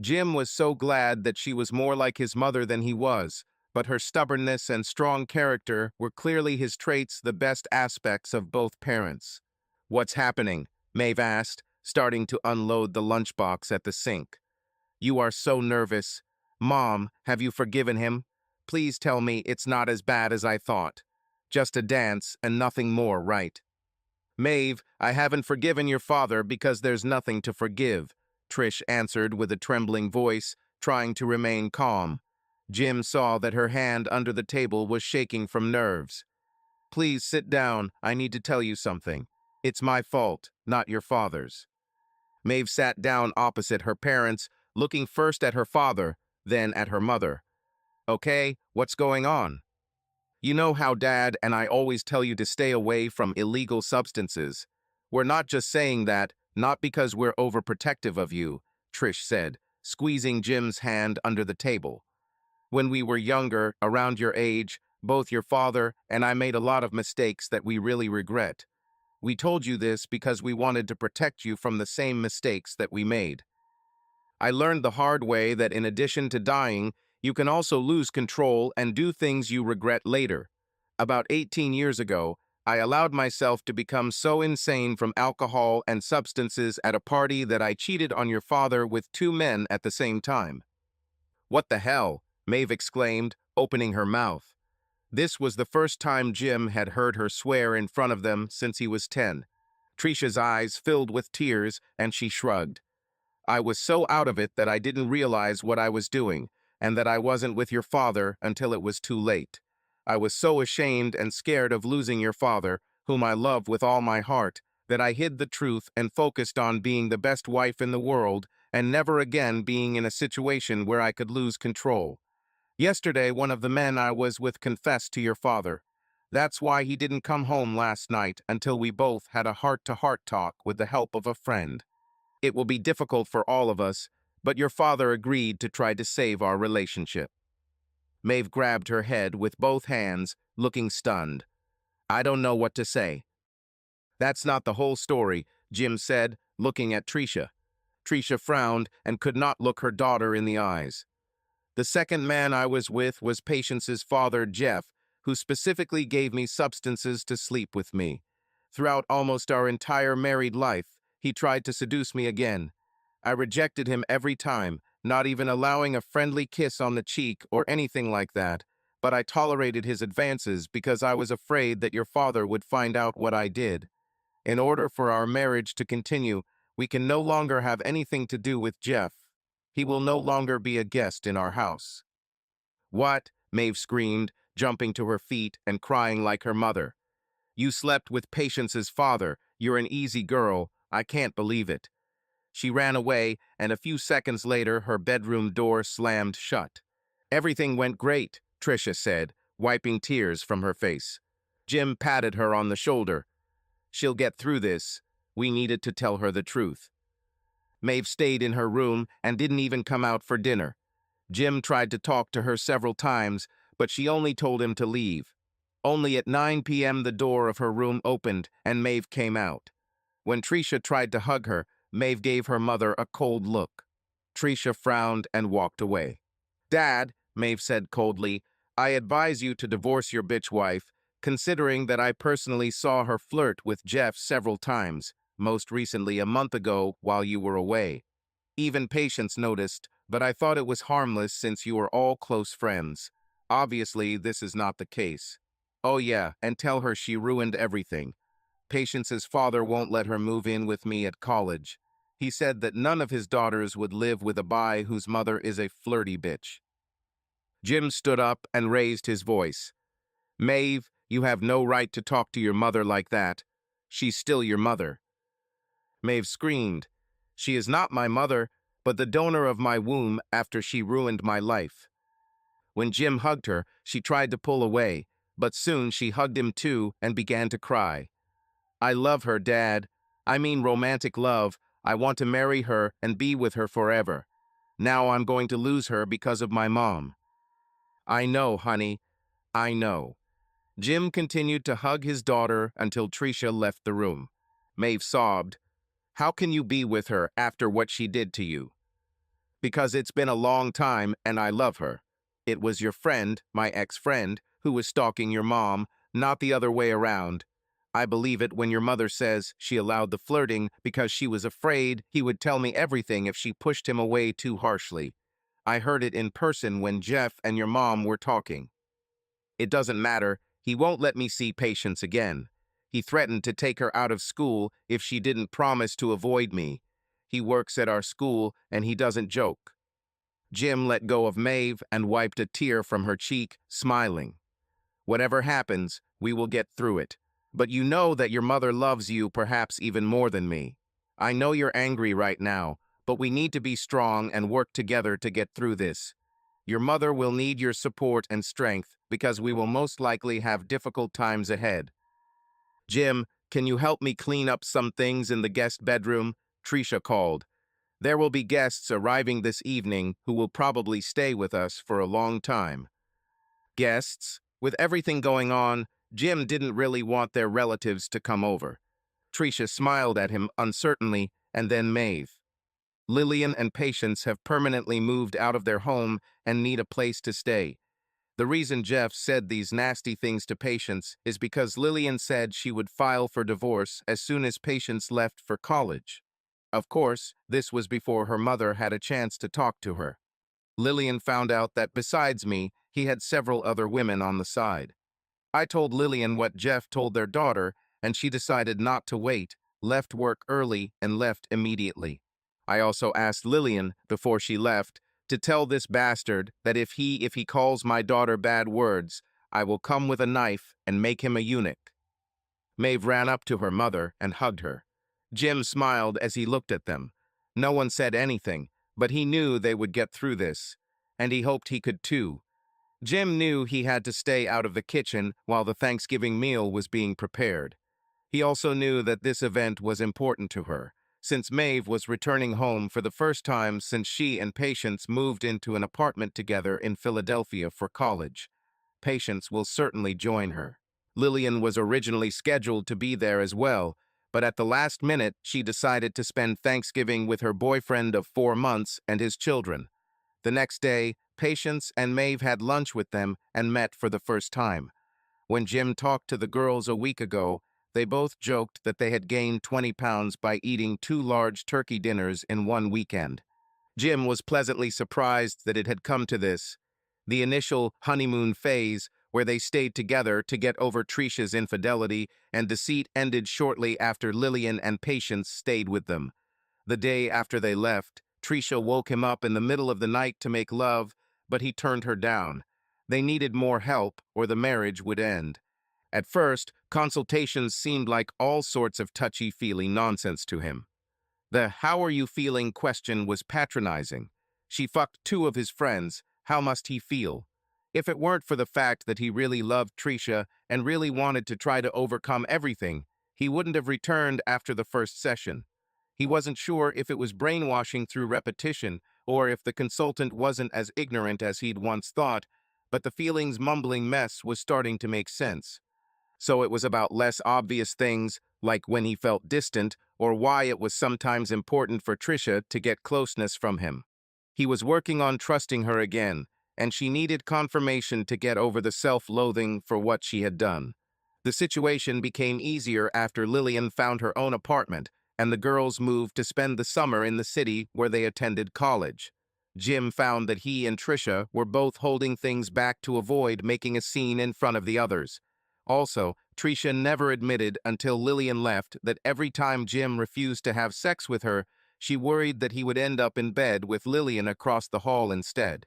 Jim was so glad that she was more like his mother than he was, but her stubbornness and strong character were clearly his traits, the best aspects of both parents. "What's happening?" Maeve asked, starting to unload the lunchbox at the sink. "You are so nervous. Mom, have you forgiven him? Please tell me it's not as bad as I thought. Just a dance and nothing more, right?" "Maeve, I haven't forgiven your father because there's nothing to forgive," Trish answered with a trembling voice, trying to remain calm. Jim saw that her hand under the table was shaking from nerves. "Please sit down. I need to tell you something. It's my fault, not your father's." Maeve sat down opposite her parents, looking first at her father, then at her mother. "Okay, what's going on?" "You know how Dad and I always tell you to stay away from illegal substances. We're not just saying that, not because we're overprotective of you," Trish said, squeezing Jim's hand under the table. "When we were younger, around your age, both your father and I made a lot of mistakes that we really regret. We told you this because we wanted to protect you from the same mistakes that we made. I learned the hard way that in addition to dying, you can also lose control and do things you regret later. About 18 years ago, I allowed myself to become so insane from alcohol and substances at a party that I cheated on your father with two men at the same time." "What the hell?" Maeve exclaimed, opening her mouth. This was the first time Jim had heard her swear in front of them since he was 10. Trisha's eyes filled with tears, and she shrugged. "I was so out of it that I didn't realize what I was doing, and that I wasn't with your father until it was too late. I was so ashamed and scared of losing your father, whom I love with all my heart, that I hid the truth and focused on being the best wife in the world and never again being in a situation where I could lose control. Yesterday, one of the men I was with confessed to your father. That's why he didn't come home last night until we both had a heart-to-heart talk with the help of a friend. It will be difficult for all of us, but your father agreed to try to save our relationship." Maeve grabbed her head with both hands, looking stunned. "I don't know what to say." "That's not the whole story," Jim said, looking at Trisha. Trisha frowned and could not look her daughter in the eyes. "The second man I was with was Patience's father, Jeff, who specifically gave me substances to sleep with me. Throughout almost our entire married life, he tried to seduce me again. I rejected him every time, not even allowing a friendly kiss on the cheek or anything like that. but I tolerated his advances because I was afraid that your father would find out what I did. In order for our marriage to continue, we can no longer have anything to do with Jeff. He will no longer be a guest in our house." "What?" Maeve screamed, jumping to her feet and crying like her mother. "You slept with Patience's father. You're an easy girl. I can't believe it." She ran away, and a few seconds later, her bedroom door slammed shut. "Everything went great," Tricia said, wiping tears from her face. Jim patted her on the shoulder. "She'll get through this." We needed to tell her the truth. Maeve stayed in her room and didn't even come out for dinner. Jim tried to talk to her several times, but she only told him to leave. Only at 9 p.m. the door of her room opened and Maeve came out. When Tricia tried to hug her, Maeve gave her mother a cold look. Tricia frowned and walked away. "Dad," Maeve said coldly, "I advise you to divorce your bitch wife, considering that I personally saw her flirt with Jeff several times, most recently a month ago while you were away. Even Patience noticed, but I thought it was harmless since you are all close friends. Obviously, this is not the case. Oh yeah, and tell her she ruined everything. Patience's father won't let her move in with me at college. He said that none of his daughters would live with a guy whose mother is a flirty bitch." Jim stood up and raised his voice. "Maeve, you have no right to talk to your mother like that. She's still your mother." Maeve screamed. "She is not my mother, but the donor of my womb after she ruined my life." When Jim hugged her, she tried to pull away, but soon she hugged him too and began to cry. "I love her, Dad. I mean romantic love. I want to marry her and be with her forever. Now I'm going to lose her because of my mom." "I know, honey. I know." Jim continued to hug his daughter until Tricia left the room. Maeve sobbed. "How can you be with her after what she did to you?" "Because it's been a long time and I love her. It was your friend, my ex-friend, who was stalking your mom, not the other way around. I believe it when your mother says she allowed the flirting because she was afraid he would tell me everything if she pushed him away too harshly. I heard it in person when Jeff and your mom were talking. It doesn't matter. He won't let me see Patience again. He threatened to take her out of school if she didn't promise to avoid me. He works at our school and he doesn't joke." Jim let go of Maeve and wiped a tear from her cheek, smiling. "Whatever happens, we will get through it. But you know that your mother loves you perhaps even more than me. I know you're angry right now, but we need to be strong and work together to get through this. Your mother will need your support and strength because we will most likely have difficult times ahead." "Jim, can you help me clean up some things in the guest bedroom?" Tricia called. "There will be guests arriving this evening who will probably stay with us for a long time." Guests? With everything going on, Jim didn't really want their relatives to come over. Tricia smiled at him uncertainly, and then Maeve. "Lillian and Patience have permanently moved out of their home and need a place to stay. The reason Jeff said these nasty things to Patience is because Lillian said she would file for divorce as soon as Patience left for college. Of course, this was before her mother had a chance to talk to her. Lillian found out that besides me, he had several other women on the side. I told Lillian what Jeff told their daughter, and she decided not to wait, left work early, and left immediately. I also asked Lillian, before she left, to tell this bastard that if he calls my daughter bad words, I will come with a knife and make him a eunuch." Maeve ran up to her mother and hugged her. Jim smiled as he looked at them. No one said anything, but he knew they would get through this, and he hoped he could too. Jim knew he had to stay out of the kitchen while the Thanksgiving meal was being prepared. He also knew that this event was important to her, since Maeve was returning home for the first time since she and Patience moved into an apartment together in Philadelphia for college. Patience will certainly join her. Lillian was originally scheduled to be there as well, but at the last minute she decided to spend Thanksgiving with her boyfriend of 4 months and his children. The next day, Patience and Maeve had lunch with them and met for the first time. When Jim talked to the girls a week ago, they both joked that they had gained 20 pounds by eating 2 large turkey dinners in one weekend. Jim was pleasantly surprised that it had come to this. The initial honeymoon phase, where they stayed together to get over Trisha's infidelity and deceit, ended shortly after Lillian and Patience stayed with them. The day after they left, Trisha woke him up in the middle of the night to make love, but he turned her down. They needed more help, or the marriage would end. At first, consultations seemed like all sorts of touchy-feely nonsense to him. The "how are you feeling" question was patronizing. She fucked two of his friends, how must he feel? If it weren't for the fact that he really loved Trisha and really wanted to try to overcome everything, he wouldn't have returned after the first session. He wasn't sure if it was brainwashing through repetition or if the consultant wasn't as ignorant as he'd once thought, but the feelings mumbling mess was starting to make sense. So it was about less obvious things, like when he felt distant, or why it was sometimes important for Trisha to get closeness from him. He was working on trusting her again, and she needed confirmation to get over the self-loathing for what she had done. The situation became easier after Lillian found her own apartment, and the girls moved to spend the summer in the city where they attended college. Jim found that he and Trisha were both holding things back to avoid making a scene in front of the others. Also, Trisha never admitted until Lillian left that every time Jim refused to have sex with her, she worried that he would end up in bed with Lillian across the hall instead.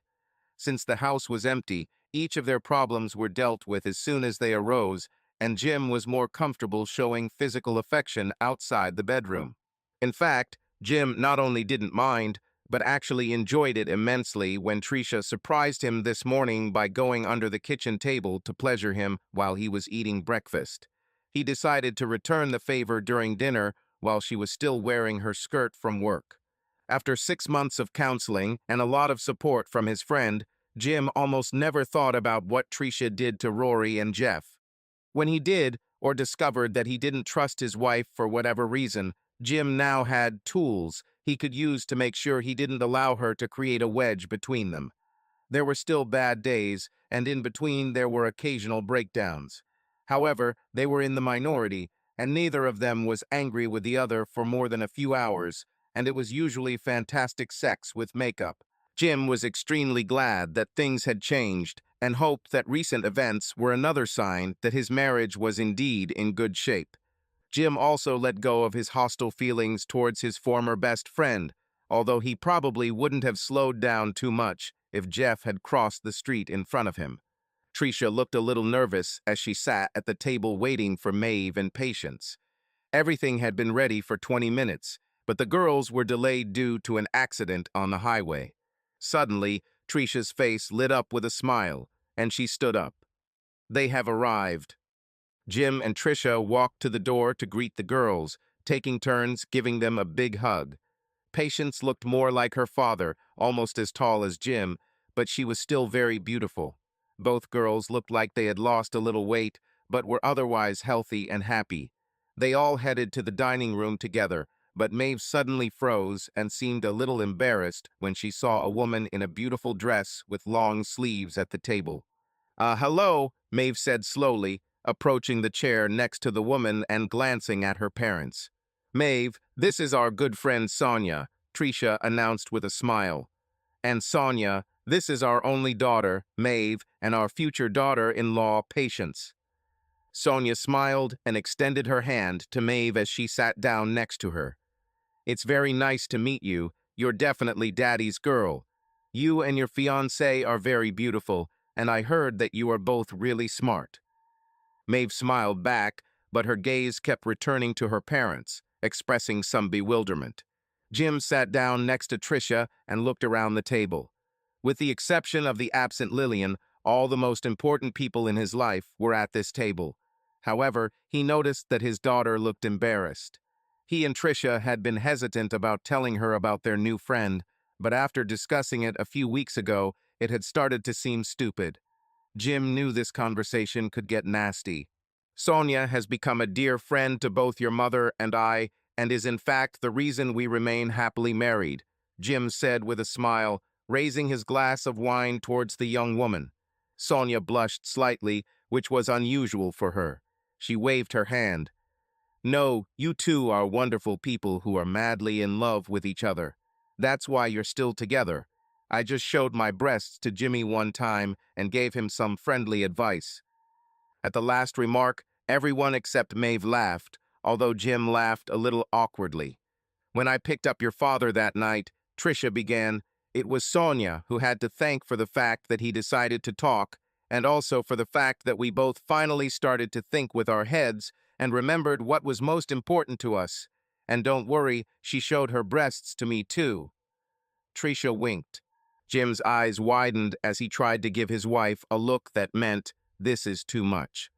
Since the house was empty, each of their problems were dealt with as soon as they arose, and Jim was more comfortable showing physical affection outside the bedroom. In fact, Jim not only didn't mind, but actually enjoyed it immensely when Trisha surprised him this morning by going under the kitchen table to pleasure him while he was eating breakfast. He decided to return the favor during dinner while she was still wearing her skirt from work. After 6 months of counseling and a lot of support from his friend, Jim almost never thought about what Trisha did to Rory and Jeff. When he did, or discovered that he didn't trust his wife for whatever reason, Jim now had tools he could use to make sure he didn't allow her to create a wedge between them. There were still bad days, and in between there were occasional breakdowns. However, they were in the minority, and neither of them was angry with the other for more than a few hours, and it was usually fantastic sex with makeup. Jim was extremely glad that things had changed and hoped that recent events were another sign that his marriage was indeed in good shape. Jim also let go of his hostile feelings towards his former best friend, although he probably wouldn't have slowed down too much if Jeff had crossed the street in front of him. Trisha looked a little nervous as she sat at the table waiting for Maeve and Patience. Everything had been ready for 20 minutes, but the girls were delayed due to an accident on the highway. Suddenly, Trisha's face lit up with a smile, and she stood up. "They have arrived." Jim and Trisha walked to the door to greet the girls, taking turns giving them a big hug. Patience looked more like her father, almost as tall as Jim, but she was still very beautiful. Both girls looked like they had lost a little weight, but were otherwise healthy and happy. They all headed to the dining room together, but Maeve suddenly froze and seemed a little embarrassed when she saw a woman in a beautiful dress with long sleeves at the table. Hello," Maeve said slowly, approaching the chair next to the woman and glancing at her parents. "Maeve, this is our good friend Sonia," Trisha announced with a smile. "And Sonia, this is our only daughter, Maeve, and our future daughter-in-law, Patience." Sonia smiled and extended her hand to Maeve as she sat down next to her. "It's very nice to meet you. You're definitely Daddy's girl. You and your fiancé are very beautiful, and I heard that you are both really smart." Maeve smiled back, but her gaze kept returning to her parents, expressing some bewilderment. Jim sat down next to Trisha and looked around the table. With the exception of the absent Lillian, all the most important people in his life were at this table. However, he noticed that his daughter looked embarrassed. He and Trisha had been hesitant about telling her about their new friend, but after discussing it a few weeks ago, it had started to seem stupid. Jim knew this conversation could get nasty. "Sonia has become a dear friend to both your mother and I, and is in fact the reason we remain happily married," Jim said with a smile, raising his glass of wine towards the young woman. Sonia blushed slightly, which was unusual for her. She waved her hand. "No, you two are wonderful people who are madly in love with each other. That's why you're still together. I just showed my breasts to Jimmy one time and gave him some friendly advice. At the last remark, everyone except Maeve laughed, although Jim laughed a little awkwardly. When I picked up your father that night, Tricia began, it was Sonia who had to thank for the fact that he decided to talk, and also for the fact that we both finally started to think with our heads and remembered what was most important to us. And don't worry, she showed her breasts to me too. Tricia winked. Jim's eyes widened as he tried to give his wife a look that meant, this is too much.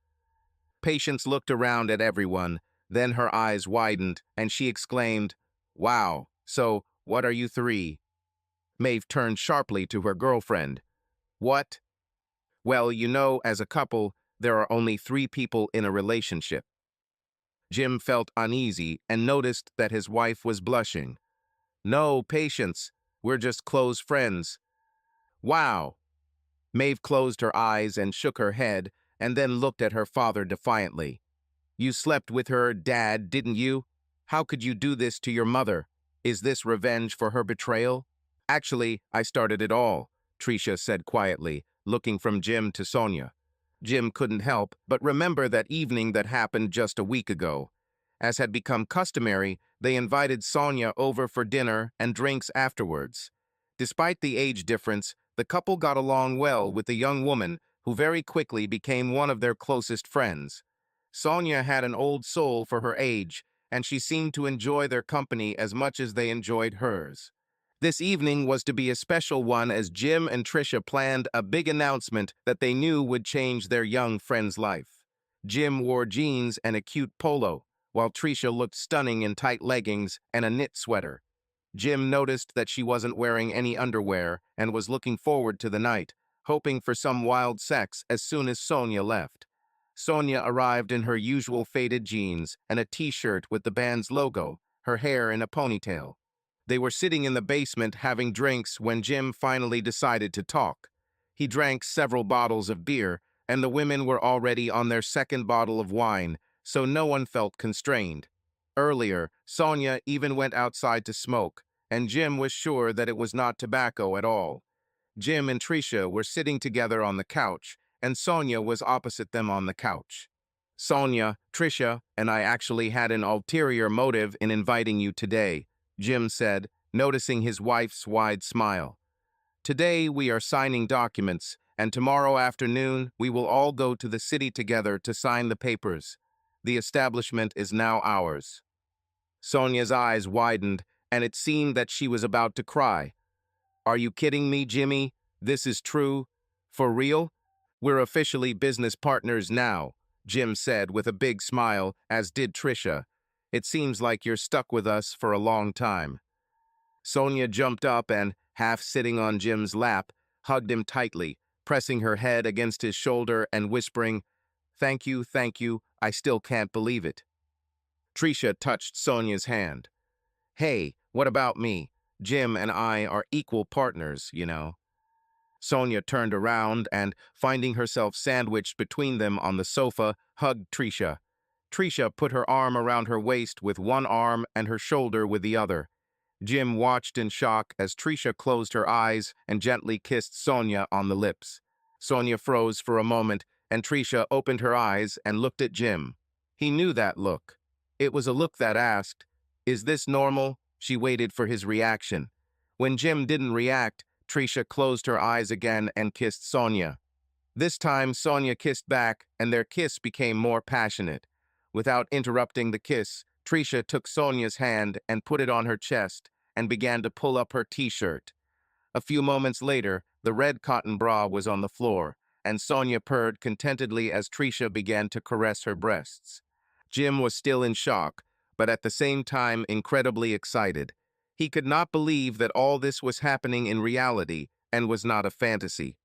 Patience looked around at everyone, then her eyes widened, and she exclaimed, wow, so what are you three? Maeve turned sharply to her girlfriend. What? Well, you know, as a couple, there are only 3 people in a relationship. Jim felt uneasy and noticed that his wife was blushing. No, Patience, we're just close friends. Wow. Maeve closed her eyes and shook her head, and then looked at her father defiantly. You slept with her, Dad, didn't you? How could you do this to your mother? Is this revenge for her betrayal? Actually, I started it all, Tricia said quietly, looking from Jim to Sonia. Jim couldn't help but remember that evening that happened just a week ago. As had become customary, they invited Sonia over for dinner and drinks afterwards. Despite the age difference, the couple got along well with the young woman, who very quickly became one of their closest friends. Sonia had an old soul for her age, and she seemed to enjoy their company as much as they enjoyed hers. This evening was to be a special one as Jim and Tricia planned a big announcement that they knew would change their young friend's life. Jim wore jeans and a cute polo, while Tricia looked stunning in tight leggings and a knit sweater. Jim noticed that she wasn't wearing any underwear and was looking forward to the night, hoping for some wild sex as soon as Sonia left. Sonia arrived in her usual faded jeans and a t-shirt with the band's logo, her hair in a ponytail. They were sitting in the basement having drinks when Jim finally decided to talk. He drank several bottles of beer, and the women were already on their second bottle of wine, so no one felt constrained. Earlier, Sonia even went outside to smoke, and Jim was sure that it was not tobacco at all. Jim and Tricia were sitting together on the couch, and Sonia was opposite them on the couch. Sonia, Tricia, and I actually had an ulterior motive in inviting you today, Jim said, noticing his wife's wide smile. Today we are signing documents, and tomorrow afternoon we will all go to the city together to sign the papers. The establishment is now ours. Sonia's eyes widened, and it seemed that she was about to cry. Are you kidding me, Jimmy? This is true? For real? We're officially business partners now, Jim said with a big smile, as did Tricia. It seems like you're stuck with us for a long time. Sonia jumped up and, half sitting on Jim's lap, hugged him tightly, pressing her head against his shoulder and whispering, thank you, I still can't believe it. Tricia touched Sonia's hand. Hey, what about me? Jim and I are equal partners, you know. Sonia turned around and, finding herself sandwiched between them on the sofa, hugged Tricia. Tricia put her arm around her waist with one arm and her shoulder with the other. Jim watched in shock as Tricia closed her eyes and gently kissed Sonia on the lips. Sonia froze for a moment, and Tricia opened her eyes and looked at Jim. He knew that look. It was a look that asked, is this normal? She waited for his reaction. When Jim didn't react, Tricia closed her eyes again and kissed Sonia. This time, Sonia kissed back, and their kiss became more passionate. Without interrupting the kiss, Tricia took Sonia's hand and put it on her chest and began to pull up her t-shirt. A few moments later, the red cotton bra was on the floor, and Sonia purred contentedly as Tricia began to caress her breasts. Jim was still in shock, but at the same time incredibly excited. He could not believe that all this was happening in reality and was not a fantasy.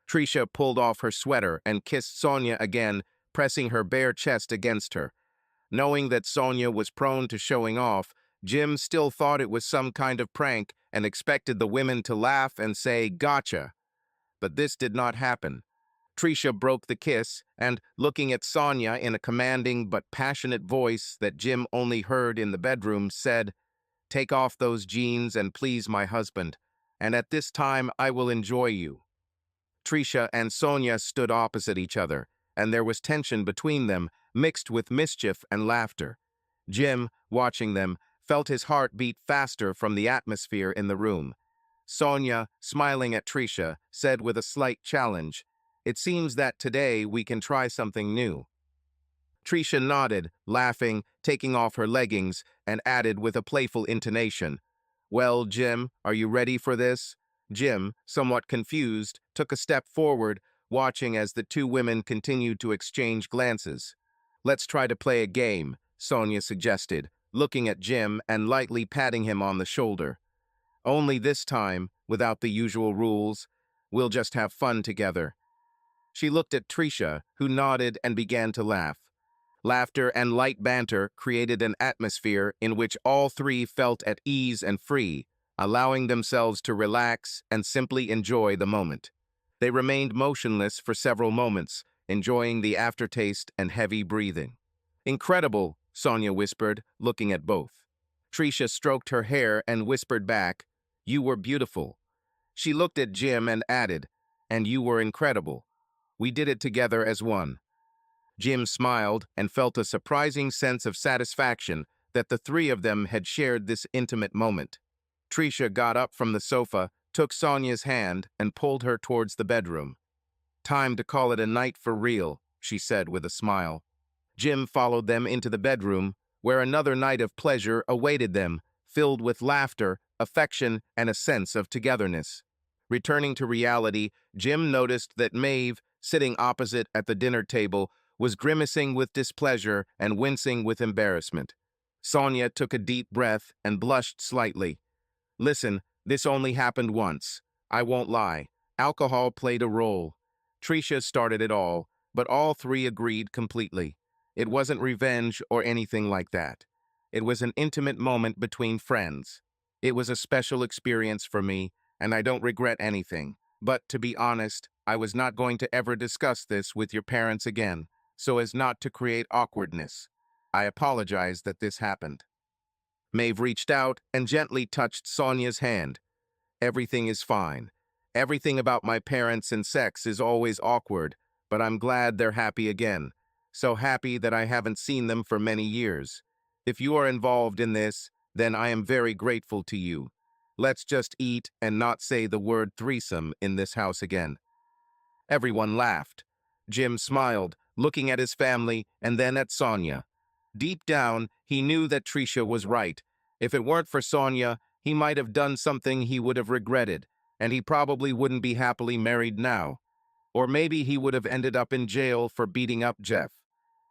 Tricia pulled off her sweater and kissed Sonia again, pressing her bare chest against her. Knowing that Sonia was prone to showing off, Jim still thought it was some kind of prank and expected the women to laugh and say, gotcha. But this did not happen. Tricia broke the kiss and, looking at Sonia in a commanding but passionate voice that Jim only heard in the bedroom, said, take off those jeans and please my husband, and at this time I will enjoy you." Trisha and Sonia stood opposite each other, and there was tension between them, mixed with mischief and laughter. Jim, watching them, felt his heart beat faster from the atmosphere in the room. Sonia, smiling at Trisha, said with a slight challenge, "It seems that today we can try something new." Trisha nodded, laughing, taking off her leggings, and added with a playful intonation, "Well, Jim, are you ready for this?" Jim, somewhat confused, took a step forward, watching as the two women continued to exchange glances. "Let's try to play a game," Sonia suggested, looking at Jim and lightly patting him on the shoulder. "Only this time, without the usual rules. We'll just have fun together." She looked at Trisha, who nodded and began to laugh. Laughter and light banter created an atmosphere in which all three felt at ease and free, allowing themselves to relax and simply enjoy the moment. They remained motionless for several moments, enjoying the aftertaste and heavy breathing. "Incredible," Sonia whispered, looking at both. Trisha stroked her hair and whispered back, "You were beautiful." She looked at Jim and added, "And you were incredible. We did it together as one." Jim smiled and felt a surprising sense of satisfaction that the three of them had shared this intimate moment. Trisha got up from the sofa, took Sonia's hand, and pulled her towards the bedroom. "Time to call it a night for real," she said with a smile. Jim followed them into the bedroom, where another night of pleasure awaited them, filled with laughter, affection, and a sense of togetherness. Returning to reality, Jim noticed that Maeve, sitting opposite at the dinner table, was grimacing with displeasure and wincing with embarrassment. Sonia took a deep breath and blushed slightly. "Listen, this only happened once. I won't lie. Alcohol played a role. Trisha started it all, but all three agreed completely. It wasn't revenge or anything like that. It was an intimate moment between friends. It was a special experience for me, and I don't regret anything. But to be honest, I was not going to ever discuss this with your parents again, so as not to create awkwardness. I apologize that this happened." Maeve reached out and gently touched Sonia's hand. "Everything is fine. Everything about my parents and sex is always awkward, but I'm glad they're happy again. So happy that I haven't seen them for many years. If you are involved in this, then I am very grateful to you. Let's just eat and not say the word threesome in this house again." Everyone laughed. Jim smiled, looking at his family and then at Sonia. Deep down, he knew that Trisha was right. If it weren't for Sonia, he might have done something he would have regretted, and he probably wouldn't be happily married now. Or maybe he would have ended up in jail for beating up Jeff.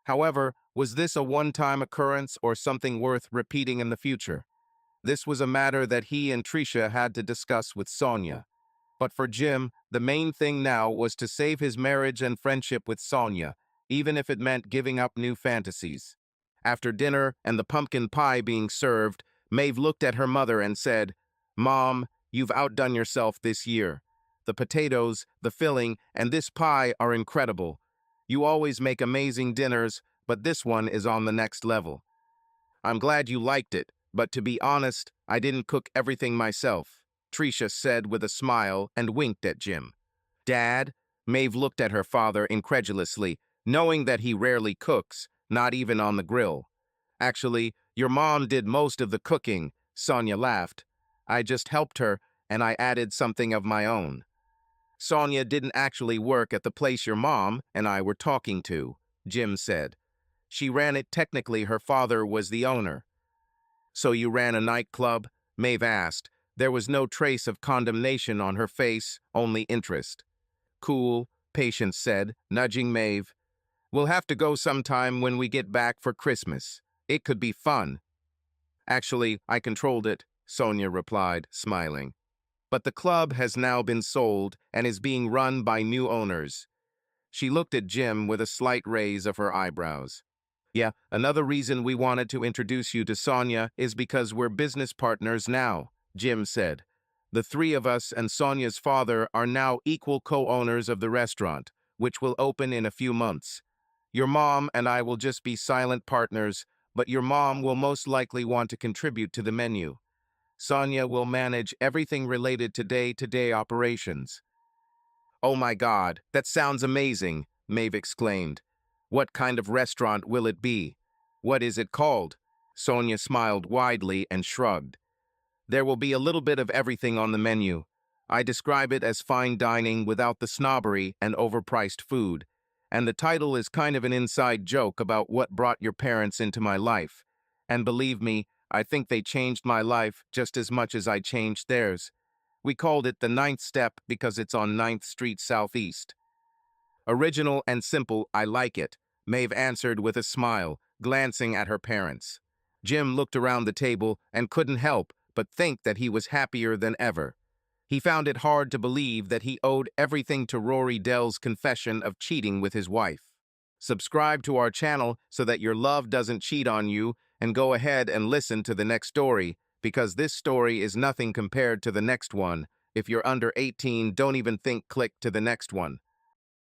However, was this a one-time occurrence or something worth repeating in the future? This was a matter that he and Trisha had to discuss with Sonia. But for Jim, the main thing now was to save his marriage and friendship with Sonia, even if it meant giving up new fantasies. After dinner and the pumpkin pie being served, Maeve looked at her mother and said, "Mom, you've outdone yourself this year. The potatoes, the filling, and this pie are incredible. You always make amazing dinners, but this one is on the next level. I'm glad you liked it, but to be honest, I didn't cook everything myself," Trisha said with a smile and winked at Jim. "Dad?" Maeve looked at her father incredulously, knowing that he rarely cooks, not even on the grill. "Actually, your mom did most of the cooking," Sonia laughed. "I just helped her, and I added something of my own." "Sonia didn't actually work at the place your mom and I were talking to," Jim said. "She ran it technically. Her father was the owner." "So you ran a nightclub?" Maeve asked. There was no trace of condemnation on her face, only interest. "Cool," Patience said, nudging Maeve. "We'll have to go sometime when we get back for Christmas. It could be fun." "Actually, I controlled it," Sonia replied, smiling. "But the club has now been sold and is being run by new owners." She looked at Jim with a slight raise of her eyebrows. "Yeah, another reason we wanted to introduce you to Sonia is because we're business partners now," Jim said. "The three of us and Sonia's father are now equal co-owners of the restaurant, which will open in a few months. Your mom and I will just be silent partners, but your mom will most likely want to contribute to the menu." Sonia will manage everything related to day-to-day operations. Oh my God, that sounds amazing, Maeve exclaimed. What kind of restaurant will it be? What is it called? Sonia smiled widely and shrugged. There will be a little bit of everything on the menu. I describe it as fine dining without the snobbery and overpriced food. And the title is kind of an inside joke about what brought your parents into my life. And believe me, I think they changed my life just as much as I changed theirs. We called it the Ninth Step because it's on Ninth Street Southeast. Original and simple, I like it, Maeve answered with a smile, glancing at her parents. Jim looked around the table and couldn't help but think that he was happier than ever. He found it hard to believe that he owed everything to Rory Dell's confession of cheating with his wife. Subscribe to our channel so that your love doesn't cheat on you, and go ahead and listen to the next story, because this story is nothing compared to the next one. If you're under 18, don't even think click to the next one.